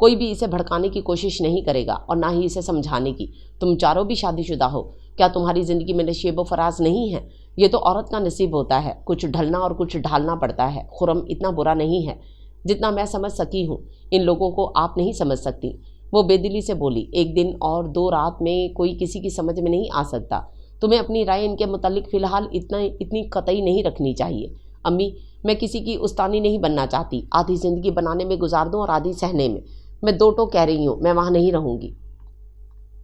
کوئی بھی اسے بھڑکانے کی کوشش نہیں کرے گا اور نہ ہی اسے سمجھانے کی۔ تم چاروں بھی شادی شدہ ہو، کیا تمہاری زندگی میں نشیب و فراز نہیں ہے؟ یہ تو عورت کا نصیب ہوتا ہے، کچھ ڈھلنا اور کچھ ڈھالنا پڑتا ہے۔ خرم اتنا برا نہیں ہے جتنا میں سمجھ سکی ہوں، ان لوگوں کو آپ نہیں سمجھ سکتی۔ وہ بے دلی سے بولی، ایک دن اور 2 رات میں کوئی کسی کی سمجھ میں نہیں آ سکتا۔ تمہیں اپنی رائے ان کے متعلق فی الحال اتنی قطعی نہیں رکھنی چاہیے۔ امی، میں کسی کی استانی نہیں بننا چاہتی، آدھی زندگی بنانے میں گزار دوں اور آدھی سہنے میں 2 ٹوک کہہ رہی ہوں، میں وہاں نہیں رہوں گی۔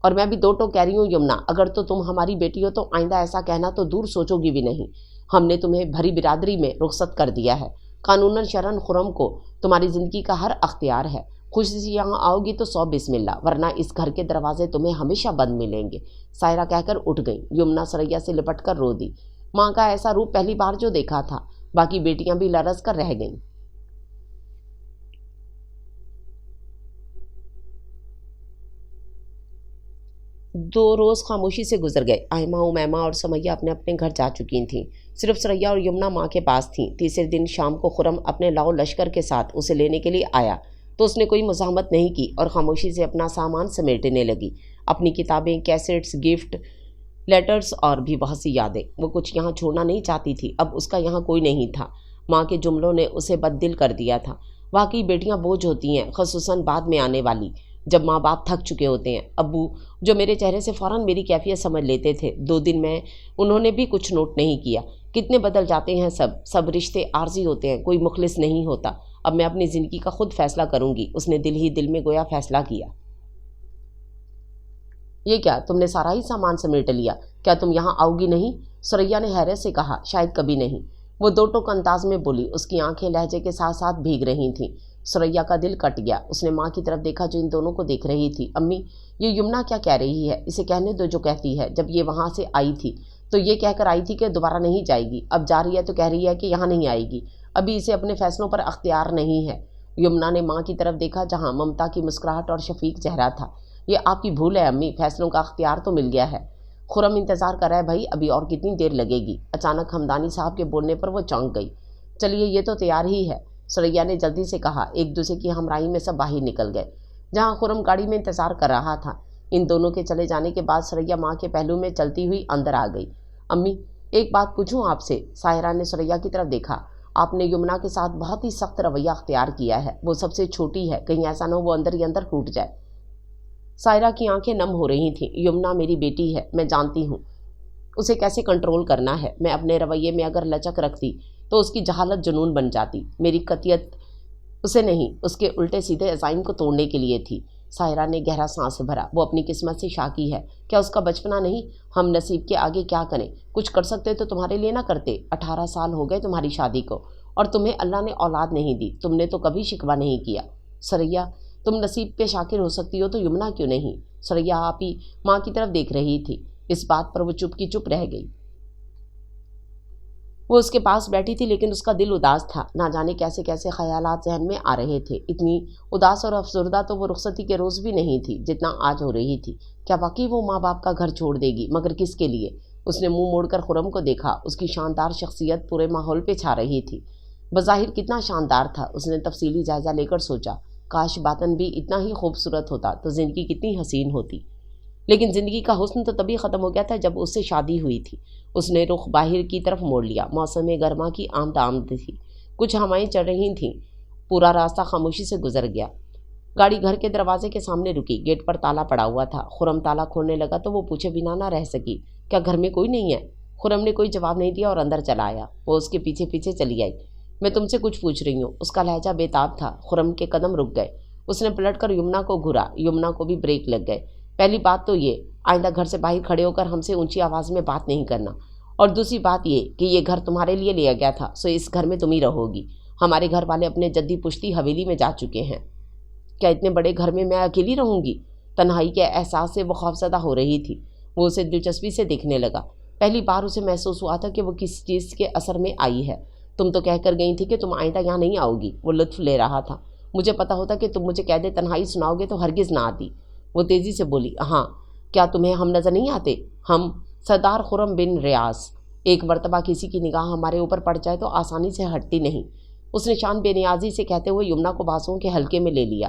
اور میں بھی 2 ٹوک کہہ رہی ہوں یمنا، اگر تو تم ہماری بیٹی ہو تو آئندہ ایسا کہنا تو دور سوچو گی بھی نہیں۔ ہم نے تمہیں بھری برادری میں رخصت کر دیا ہے، قانوناً شرعاً خرم کو تمہاری زندگی کا ہر اختیار ہے۔ خوشی سے یہاں آؤ گی تو 100 بسم اللہ، ورنہ اس گھر کے دروازے تمہیں ہمیشہ بند ملیں گے۔ سائرہ کہہ کر اٹھ گئی۔ یمنا سریا سے لپٹ کر رو دی۔ ماں کا ایسا روپ پہلی بار جو دیکھا تھا، باقی بیٹیاں بھی لرز کر رہ گئیں۔ 2 روز خاموشی سے گزر گئے۔ آئمہ، امیمہ اور سمیہ اپنے اپنے گھر جا چکی تھیں، صرف سریا اور یمنا ماں کے پاس تھیں۔ تیسرے دن شام کو خرم اپنے لاؤ لشکر کے ساتھ اسے لینے کے لیے آیا تو اس نے کوئی مزاحمت نہیں کی اور خاموشی سے اپنا سامان سمیٹنے لگی، اپنی کتابیں، کیسٹس، گفٹ، لیٹرز اور بھی بہت سی یادیں۔ وہ کچھ یہاں چھوڑنا نہیں چاہتی تھی، اب اس کا یہاں کوئی نہیں تھا۔ ماں کے جملوں نے اسے بد دل کر دیا تھا۔ واقعی بیٹیاں بوجھ ہوتی ہیں، خصوصاً بعد میں آنے والی، جب ماں باپ تھک چکے ہوتے ہیں۔ ابو، جو میرے چہرے سے فوراً میری کیفیت سمجھ لیتے تھے، 2 دن میں انہوں نے بھی کچھ نوٹ نہیں کیا۔ کتنے بدل جاتے ہیں سب رشتے عارضی ہوتے ہیں، کوئی مخلص نہیں ہوتا۔ اب میں اپنی زندگی کا خود فیصلہ کروں گی۔ اس نے دل ہی دل میں گویا فیصلہ کیا۔ یہ کیا، تم نے سارا ہی سامان سمیٹ لیا؟ کیا تم یہاں آؤ گی نہیں؟ سریا نے حیرت سے کہا، شاید کبھی نہیں۔ وہ 2 ٹوک انداز میں بولی، اس کی آنکھیں لہجے کے ساتھ ساتھ بھیگ رہی تھیں۔ سریا کا دل کٹ گیا۔ اس نے ماں کی طرف دیکھا جو ان دونوں کو دیکھ رہی تھی۔ امی، یہ یمنا کیا کہہ رہی ہے؟ اسے کہنے دو جو کہتی ہے۔ جب یہ وہاں سے آئی تھی تو یہ کہہ کر آئی تھی کہ دوبارہ نہیں جائے گی، اب جا رہی ہے تو کہہ رہی ہے کہ یہاں نہیں آئے گی۔ ابھی اسے اپنے فیصلوں پر اختیار نہیں ہے۔ یمنا نے ماں کی طرف دیکھا جہاں ممتا کی مسکراہٹ اور شفیق چہرہ تھا۔ یہ آپ کی بھول ہے امی، فیصلوں کا اختیار تو مل گیا ہے۔ خرم انتظار کر رہا ہے بھائی، ابھی اور کتنی دیر لگے گی؟ اچانک ہمدانی صاحب کے بولنے پر وہ چونک گئی۔ چلیے، یہ تو تیار ہی ہے، سریا نے جلدی سے کہا۔ ایک دوسرے کی ہمراہی میں سب باہر نکل گئے۔ جہاں خرم گاڑی میں انتظار کر رہا تھا، ان دونوں کے چلے جانے کے بعد سریا ماں کے پہلو میں چلتی ہوئی اندر آ گئی۔ امی، ایک بات پوچھوں آپ سے؟ سائرہ نے سریا کی طرف دیکھا۔ آپ نے یمنا کے ساتھ بہت ہی سخت رویہ اختیار کیا ہے، وہ سب سے چھوٹی ہے، کہیں ایسا نہ ہو وہ اندر ہی اندر ٹوٹ جائے۔ سائرہ کی آنکھیں نم ہو رہی تھیں۔ یمنا میری بیٹی ہے، میں جانتی ہوں اسے کیسے کنٹرول کرنا ہے۔ میں اپنے رویے میں اگر لچک رکھتی تو اس کی جہالت جنون بن جاتی۔ میری قطعیت اسے نہیں، اس کے الٹے سیدھے عزائم کو توڑنے کے لیے تھی۔ سائرہ نے گہرا سانس بھرا۔ وہ اپنی قسمت سے شاکی ہے، کیا اس کا بچپنا نہیں؟ ہم نصیب کے آگے کیا کریں؟ کچھ کر سکتے تو تمہارے لیے نہ کرتے؟ 18 سال ہو گئے تمہاری شادی کو اور تمہیں اللہ نے اولاد نہیں دی، تم نے تو کبھی شکوہ نہیں کیا۔ سریا، تم نصیب پہ شاکر ہو سکتی ہو تو یمنا کیوں نہیں؟ سریا آپ ہی ماں کی طرف دیکھ رہی تھی۔ اس بات پر وہ چپ کی چپ رہ گئی۔ وہ اس کے پاس بیٹھی تھی لیکن اس کا دل اداس تھا، نہ جانے کیسے کیسے خیالات ذہن میں آ رہے تھے۔ اتنی اداس اور افسردہ تو وہ رخصتی کے روز بھی نہیں تھی جتنا آج ہو رہی تھی۔ کیا واقعی وہ ماں باپ کا گھر چھوڑ دے گی؟ مگر کس کے لیے؟ اس نے منہ موڑ کر خرم کو دیکھا۔ اس کی شاندار شخصیت پورے ماحول پہ چھا رہی تھی۔ بظاہر کتنا شاندار تھا، اس نے تفصیلی جائزہ لے کر سوچا۔ کاش باطن بھی اتنا ہی خوبصورت ہوتا تو زندگی کتنی حسین ہوتی۔ لیکن زندگی کا حسن تو تبھی ختم ہو گیا تھا جب اس سے شادی ہوئی تھی۔ اس نے رخ باہر کی طرف موڑ لیا۔ موسم گرما کی آمد تھی، کچھ ہوائیں چل رہی تھیں۔ پورا راستہ خاموشی سے گزر گیا۔ گاڑی گھر کے دروازے کے سامنے رکی۔ گیٹ پر تالا پڑا ہوا تھا۔ خرم تالا کھولنے لگا تو وہ پوچھے بنا نہ رہ سکی، کیا گھر میں کوئی نہیں ہے؟ خرم نے کوئی جواب نہیں دیا اور اندر چلا آیا۔ وہ اس کے پیچھے پیچھے چلی آئی۔ میں تم سے کچھ پوچھ رہی ہوں۔ اس کا لہجہ بے تاب تھا۔ خرم کے قدم رک گئے۔ اس نے پلٹ کر یمنا کو گھورا۔ یمنا کو بھی بریک لگ گئے۔ پہلی بات تو یہ، آئندہ گھر سے باہر کھڑے ہو کر ہم سے اونچی آواز میں بات نہیں کرنا، اور دوسری بات یہ کہ یہ گھر تمہارے لیے لیا گیا تھا، سو اس گھر میں تم ہی رہو گی۔ ہمارے گھر والے اپنے جدی پشتی حویلی میں جا چکے ہیں، کیا اتنے بڑے گھر میں اکیلی رہوں گی؟ تنہائی کے احساس سے وہ خوفزدہ ہو رہی تھی۔ وہ اسے دلچسپی سے دیکھنے لگا۔ پہلی بار اسے محسوس ہوا تھا کہ وہ کس چیز کے اثر میں آئی ہے۔ تم تو کہہ کر گئی تھی کہ تم آئندہ یہاں نہیں آؤ گی۔ وہ لطف لے رہا تھا۔ مجھے پتا ہوتا کہ تم مجھے قید تنہائی سناؤ گے تو ہرگز نہ آتی۔ وہ تیزی سے بولی، ہاں، کیا تمہیں ہم نظر نہیں آتے؟ ہم سردار خرم بن ریاض، ایک مرتبہ کسی کی نگاہ ہمارے اوپر پڑ جائے تو آسانی سے ہٹتی نہیں۔ اس نے شان بے نیازی سے کہتے ہوئے یمنا کو بازوؤں کے حلقے میں لے لیا۔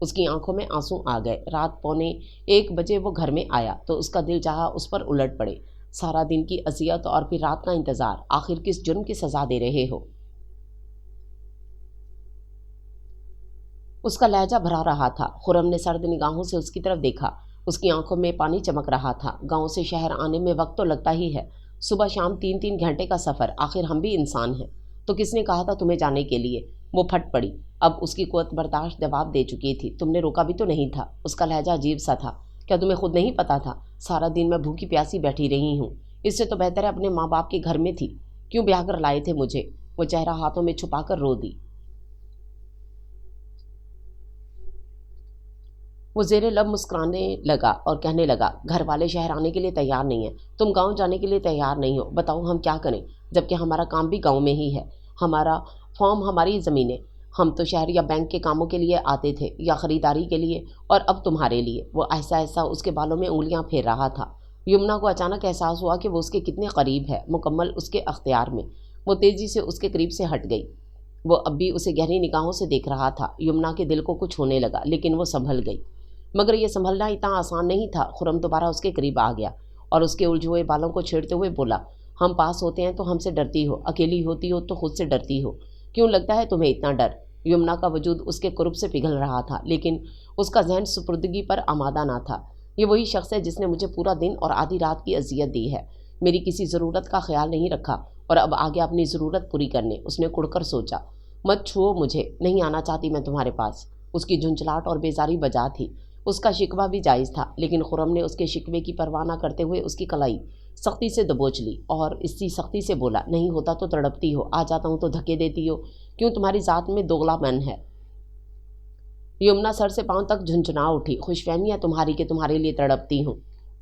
اس کی آنکھوں میں آنسو آ گئے۔ رات 1:15 وہ گھر میں آیا تو اس کا دل چاہا اس پر الٹ پڑے۔ سارا دن کی اذیت اور پھر رات کا انتظار، آخر کس جرم کی سزا دے رہے ہو؟ اس کا لہجہ بھرا رہا تھا۔ خرم نے سرد نگاہوں سے اس کی طرف دیکھا۔ اس کی آنکھوں میں پانی چمک رہا تھا۔ گاؤں سے شہر آنے میں وقت تو لگتا ہی ہے، صبح شام 3 گھنٹے کا سفر، آخر ہم بھی انسان ہیں۔ تو کس نے کہا تھا تمہیں جانے کے لیے؟ وہ پھٹ پڑی۔ اب اس کی قوت برداشت جواب دے چکی تھی۔ تم نے روکا بھی تو نہیں تھا۔ اس کا لہجہ عجیب سا تھا۔ کیا تمہیں خود نہیں پتا تھا؟ سارا دن میں بھوکی پیاسی بیٹھی رہی ہوں، اس سے تو بہتر ہے اپنے ماں باپ کے گھر میں تھی۔ کیوں بیاہ کر لائے تھے مجھے؟ وہ چہرہ ہاتھوں میں چھپا کر رو دی۔ وہ زیر لب مسکرانے لگا اور کہنے لگا، گھر والے شہر آنے کے لیے تیار نہیں ہیں، تم گاؤں جانے کے لیے تیار نہیں ہو، بتاؤ ہم کیا کریں؟ جبکہ ہمارا کام بھی گاؤں میں ہی ہے، ہمارا فارم، ہماری زمینیں۔ ہم تو شہر یا بینک کے کاموں کے لیے آتے تھے یا خریداری کے لیے، اور اب تمہارے لیے۔ وہ ایسا اس کے بالوں میں انگلیاں پھیر رہا تھا۔ یمنا کو اچانک احساس ہوا کہ وہ اس کے کتنے قریب ہے، مکمل اس کے اختیار میں۔ وہ تیزی سے اس کے قریب سے ہٹ گئی۔ وہ اب بھی اسے گہری نگاہوں سے دیکھ رہا تھا۔ یمنا کے دل کو کچھ ہونے لگا، لیکن وہ سنبھل گئی۔ مگر یہ سنبھلنا اتنا آسان نہیں تھا۔ خرم دوبارہ اس کے قریب آ گیا اور اس کے الجھے ہوئے بالوں کو چھیڑتے ہوئے بولا، ہم پاس ہوتے ہیں تو ہم سے ڈرتی ہو، اکیلی ہوتی ہو تو خود سے ڈرتی ہو۔ کیوں لگتا ہے تمہیں اتنا ڈر؟ یمنا کا وجود اس کے قرب سے پگھل رہا تھا، لیکن اس کا ذہن سپردگی پر آمادہ نہ تھا۔ یہ وہی شخص ہے جس نے مجھے پورا دن اور آدھی رات کی اذیت دی ہے، میری کسی ضرورت کا خیال نہیں رکھا، اور اب آ گیا اپنی ضرورت پوری کرنے۔ اس نے کڑ کر سوچا، مت چھوؤ مجھے، نہیں آنا چاہتی میں تمہارے پاس۔ اس کی جھنجھلاہٹ اور بیزاری بجا تھی۔ اس کا شکوہ بھی جائز تھا، لیکن خرم نے اس کے شکوے کی پرواہ نہ کرتے ہوئے اس کی کلائی سختی سے دبوچ لی اور اسی سختی سے بولا، نہیں ہوتا تو تڑپتی ہو، آ جاتا ہوں تو دھکے دیتی ہو، کیوں تمہاری ذات میں دوگلا پن ہے؟ یمنا سر سے پاؤں تک جھنجھنا اٹھی۔ خوش فہمی ہے تمہاری کہ تمہارے لیے تڑپتی ہوں؟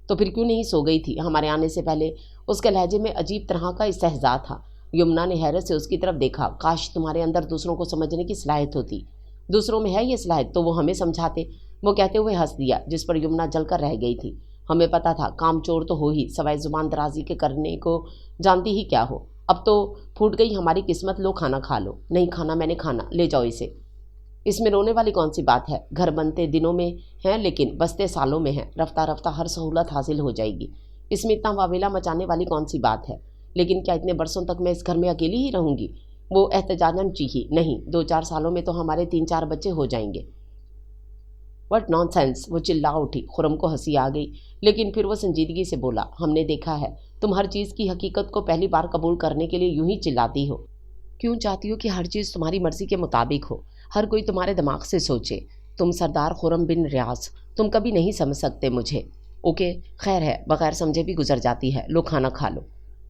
تو پھر کیوں نہیں سو گئی تھی ہمارے آنے سے پہلے؟ اس کے لہجے میں عجیب طرح کا استہزاء تھا۔ یمنا نے حیرت سے اس کی طرف دیکھا۔ کاش تمہارے اندر دوسروں کو سمجھنے کی صلاحیت ہوتی۔ دوسروں میں ہے یہ صلاحیت تو وہ ہمیں سمجھاتے، وہ کہتے ہوئے ہنس دیا، جس پر یمنا جل کر رہ گئی تھی۔ ہمیں پتا تھا کام چور تو ہو ہی، سوائے زبان درازی کے کرنے کو جانتی ہی کیا ہو۔ اب تو پھوٹ گئی ہماری قسمت، لو کھانا کھا لو۔ نہیں کھانا میں نے کھانا، لے جاؤ اسے۔ اس میں رونے والی کون سی بات ہے؟ گھر بنتے دنوں میں ہیں لیکن بستے سالوں میں ہیں، رفتہ رفتہ ہر سہولت حاصل ہو جائے گی۔ اس میں اتنا واویلا مچانے والی کون سی بات ہے؟ لیکن کیا اتنے برسوں تک میں اس گھر میں اکیلی ہی رہوں گی؟ وہ احتجاجاً چیخی، نہیں، 2-4 سالوں میں تو ہمارے 3-4 بچے ہو جائیں گے۔ What naan sense! وہ چلا اٹھی۔ خرم کو ہنسی آ گئی، لیکن پھر وہ سنجیدگی سے بولا، ہم نے دیکھا ہے تم ہر چیز کی حقیقت کو پہلی بار قبول کرنے کے لیے یوں ہی چلاتی ہو۔ کیوں چاہتی ہو کہ ہر چیز تمہاری مرضی کے مطابق ہو، ہر کوئی تمہارے دماغ سے سوچے؟ تم سردار خرم بن ریاض، تم کبھی نہیں سمجھ سکتے مجھے۔ اوکے، خیر ہے، بغیر سمجھے بھی گزر جاتی ہے، لو کھانا کھا لو۔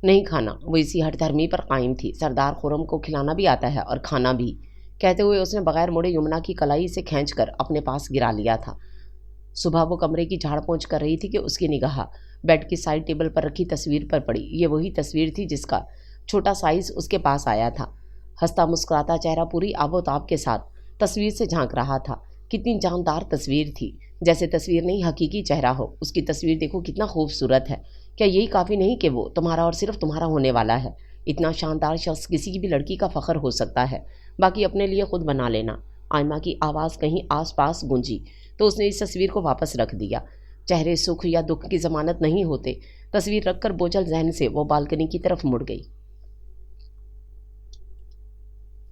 نہیں کھانا۔ وہ اسی ہٹ دھرمی پر قائم تھی۔ سردار خرم کو کھلانا بھی آتا ہے اور کھانا بھی، کہتے ہوئے اس نے بغیر مڑے یمنا کی کلائی سے کھینچ کر اپنے پاس گرا لیا تھا۔ صبح وہ کمرے کی جھاڑ پونچھ کر رہی تھی کہ اس کی نگاہ بیڈ کی سائڈ ٹیبل پر رکھی تصویر پر پڑی۔ یہ وہی تصویر تھی جس کا چھوٹا سائز اس کے پاس آیا تھا۔ ہنستا مسکراتا چہرہ پوری آب و تاب کے ساتھ تصویر سے جھانک رہا تھا۔ کتنی جاندار تصویر تھی، جیسے تصویر نہیں حقیقی چہرہ ہو۔ اس کی تصویر دیکھو کتنا خوبصورت ہے۔ کیا یہی کافی نہیں کہ وہ تمہارا اور صرف تمہارا ہونے والا ہے؟ اتنا شاندار شخص کسی بھی لڑکی کا فخر ہو سکتا ہے، باقی اپنے لیے خود بنا لینا۔ آئمہ کی آواز کہیں آس پاس گونجی تو اس نے اس تصویر کو واپس رکھ دیا۔ چہرے سکھ یا دکھ کی ضمانت نہیں ہوتے۔ تصویر رکھ کر بوجھل ذہن سے وہ بالکنی کی طرف مڑ گئی۔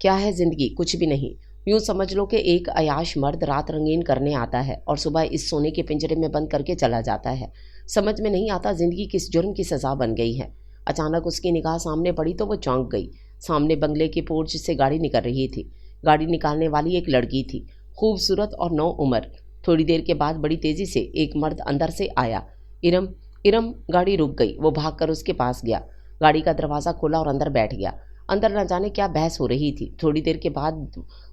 کیا ہے زندگی؟ کچھ بھی نہیں۔ یوں سمجھ لو کہ ایک عیاش مرد رات رنگین کرنے آتا ہے اور صبح اس سونے کے پنجرے میں بند کر کے چلا جاتا ہے۔ سمجھ میں نہیں آتا زندگی کس جرم کی سزا بن گئی ہے۔ اچانک اس کی نگاہ سامنے پڑی تو وہ چونک گئی۔ سامنے بنگلے کے پورچ سے گاڑی نکل رہی تھی۔ گاڑی نکالنے والی ایک لڑکی تھی، خوبصورت اور نو عمر۔ تھوڑی دیر کے بعد بڑی تیزی سے ایک مرد اندر سے آیا۔ ارم، ارم! گاڑی رک گئی۔ وہ بھاگ کر اس کے پاس گیا، گاڑی کا دروازہ کھولا اور اندر بیٹھ گیا۔ اندر نہ جانے کیا بحث ہو رہی تھی۔ تھوڑی دیر کے بعد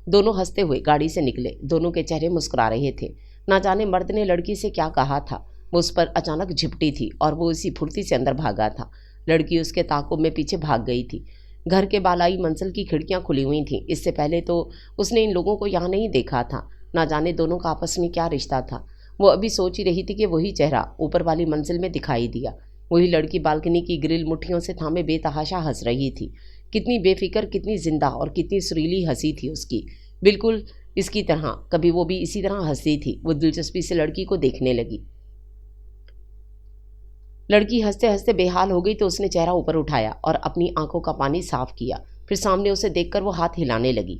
دونوں ہنستے ہوئے گاڑی سے نکلے۔ دونوں کے چہرے مسکرا رہے تھے۔ نہ جانے مرد نے لڑکی سے کیا کہا تھا، وہ اس پر اچانک جھپٹی تھی اور وہ اسی پھرتی سے اندر بھاگا تھا۔ لڑکی اس کے تعاقب میں پیچھے بھاگ گئی تھی۔ گھر کے بالائی منزل کی کھڑکیاں کھلی ہوئی تھیں۔ اس سے پہلے تو اس نے ان لوگوں کو یہاں نہیں دیکھا تھا۔ نہ جانے دونوں کا آپس میں کیا رشتہ تھا۔ وہ ابھی سوچ ہی رہی تھی کہ وہی چہرہ اوپر والی منزل میں دکھائی دیا۔ وہی لڑکی بالکنی کی گرل مٹھیوں سے تھامے بے تحاشا ہنس رہی تھی۔ کتنی بے فکر، کتنی زندہ اور کتنی سریلی ہنسی تھی اس کی، بالکل اس کی طرح کبھی وہ بھی اسی طرح ہنسی تھی۔ وہ دلچسپی سے لڑکی کو دیکھنے لگی۔ لڑکی ہنستے ہنستے بے حال ہو گئی تو اس نے چہرہ اوپر اٹھایا اور اپنی آنکھوں کا پانی صاف کیا، پھر سامنے اسے دیکھ کر وہ ہاتھ ہلانے لگی۔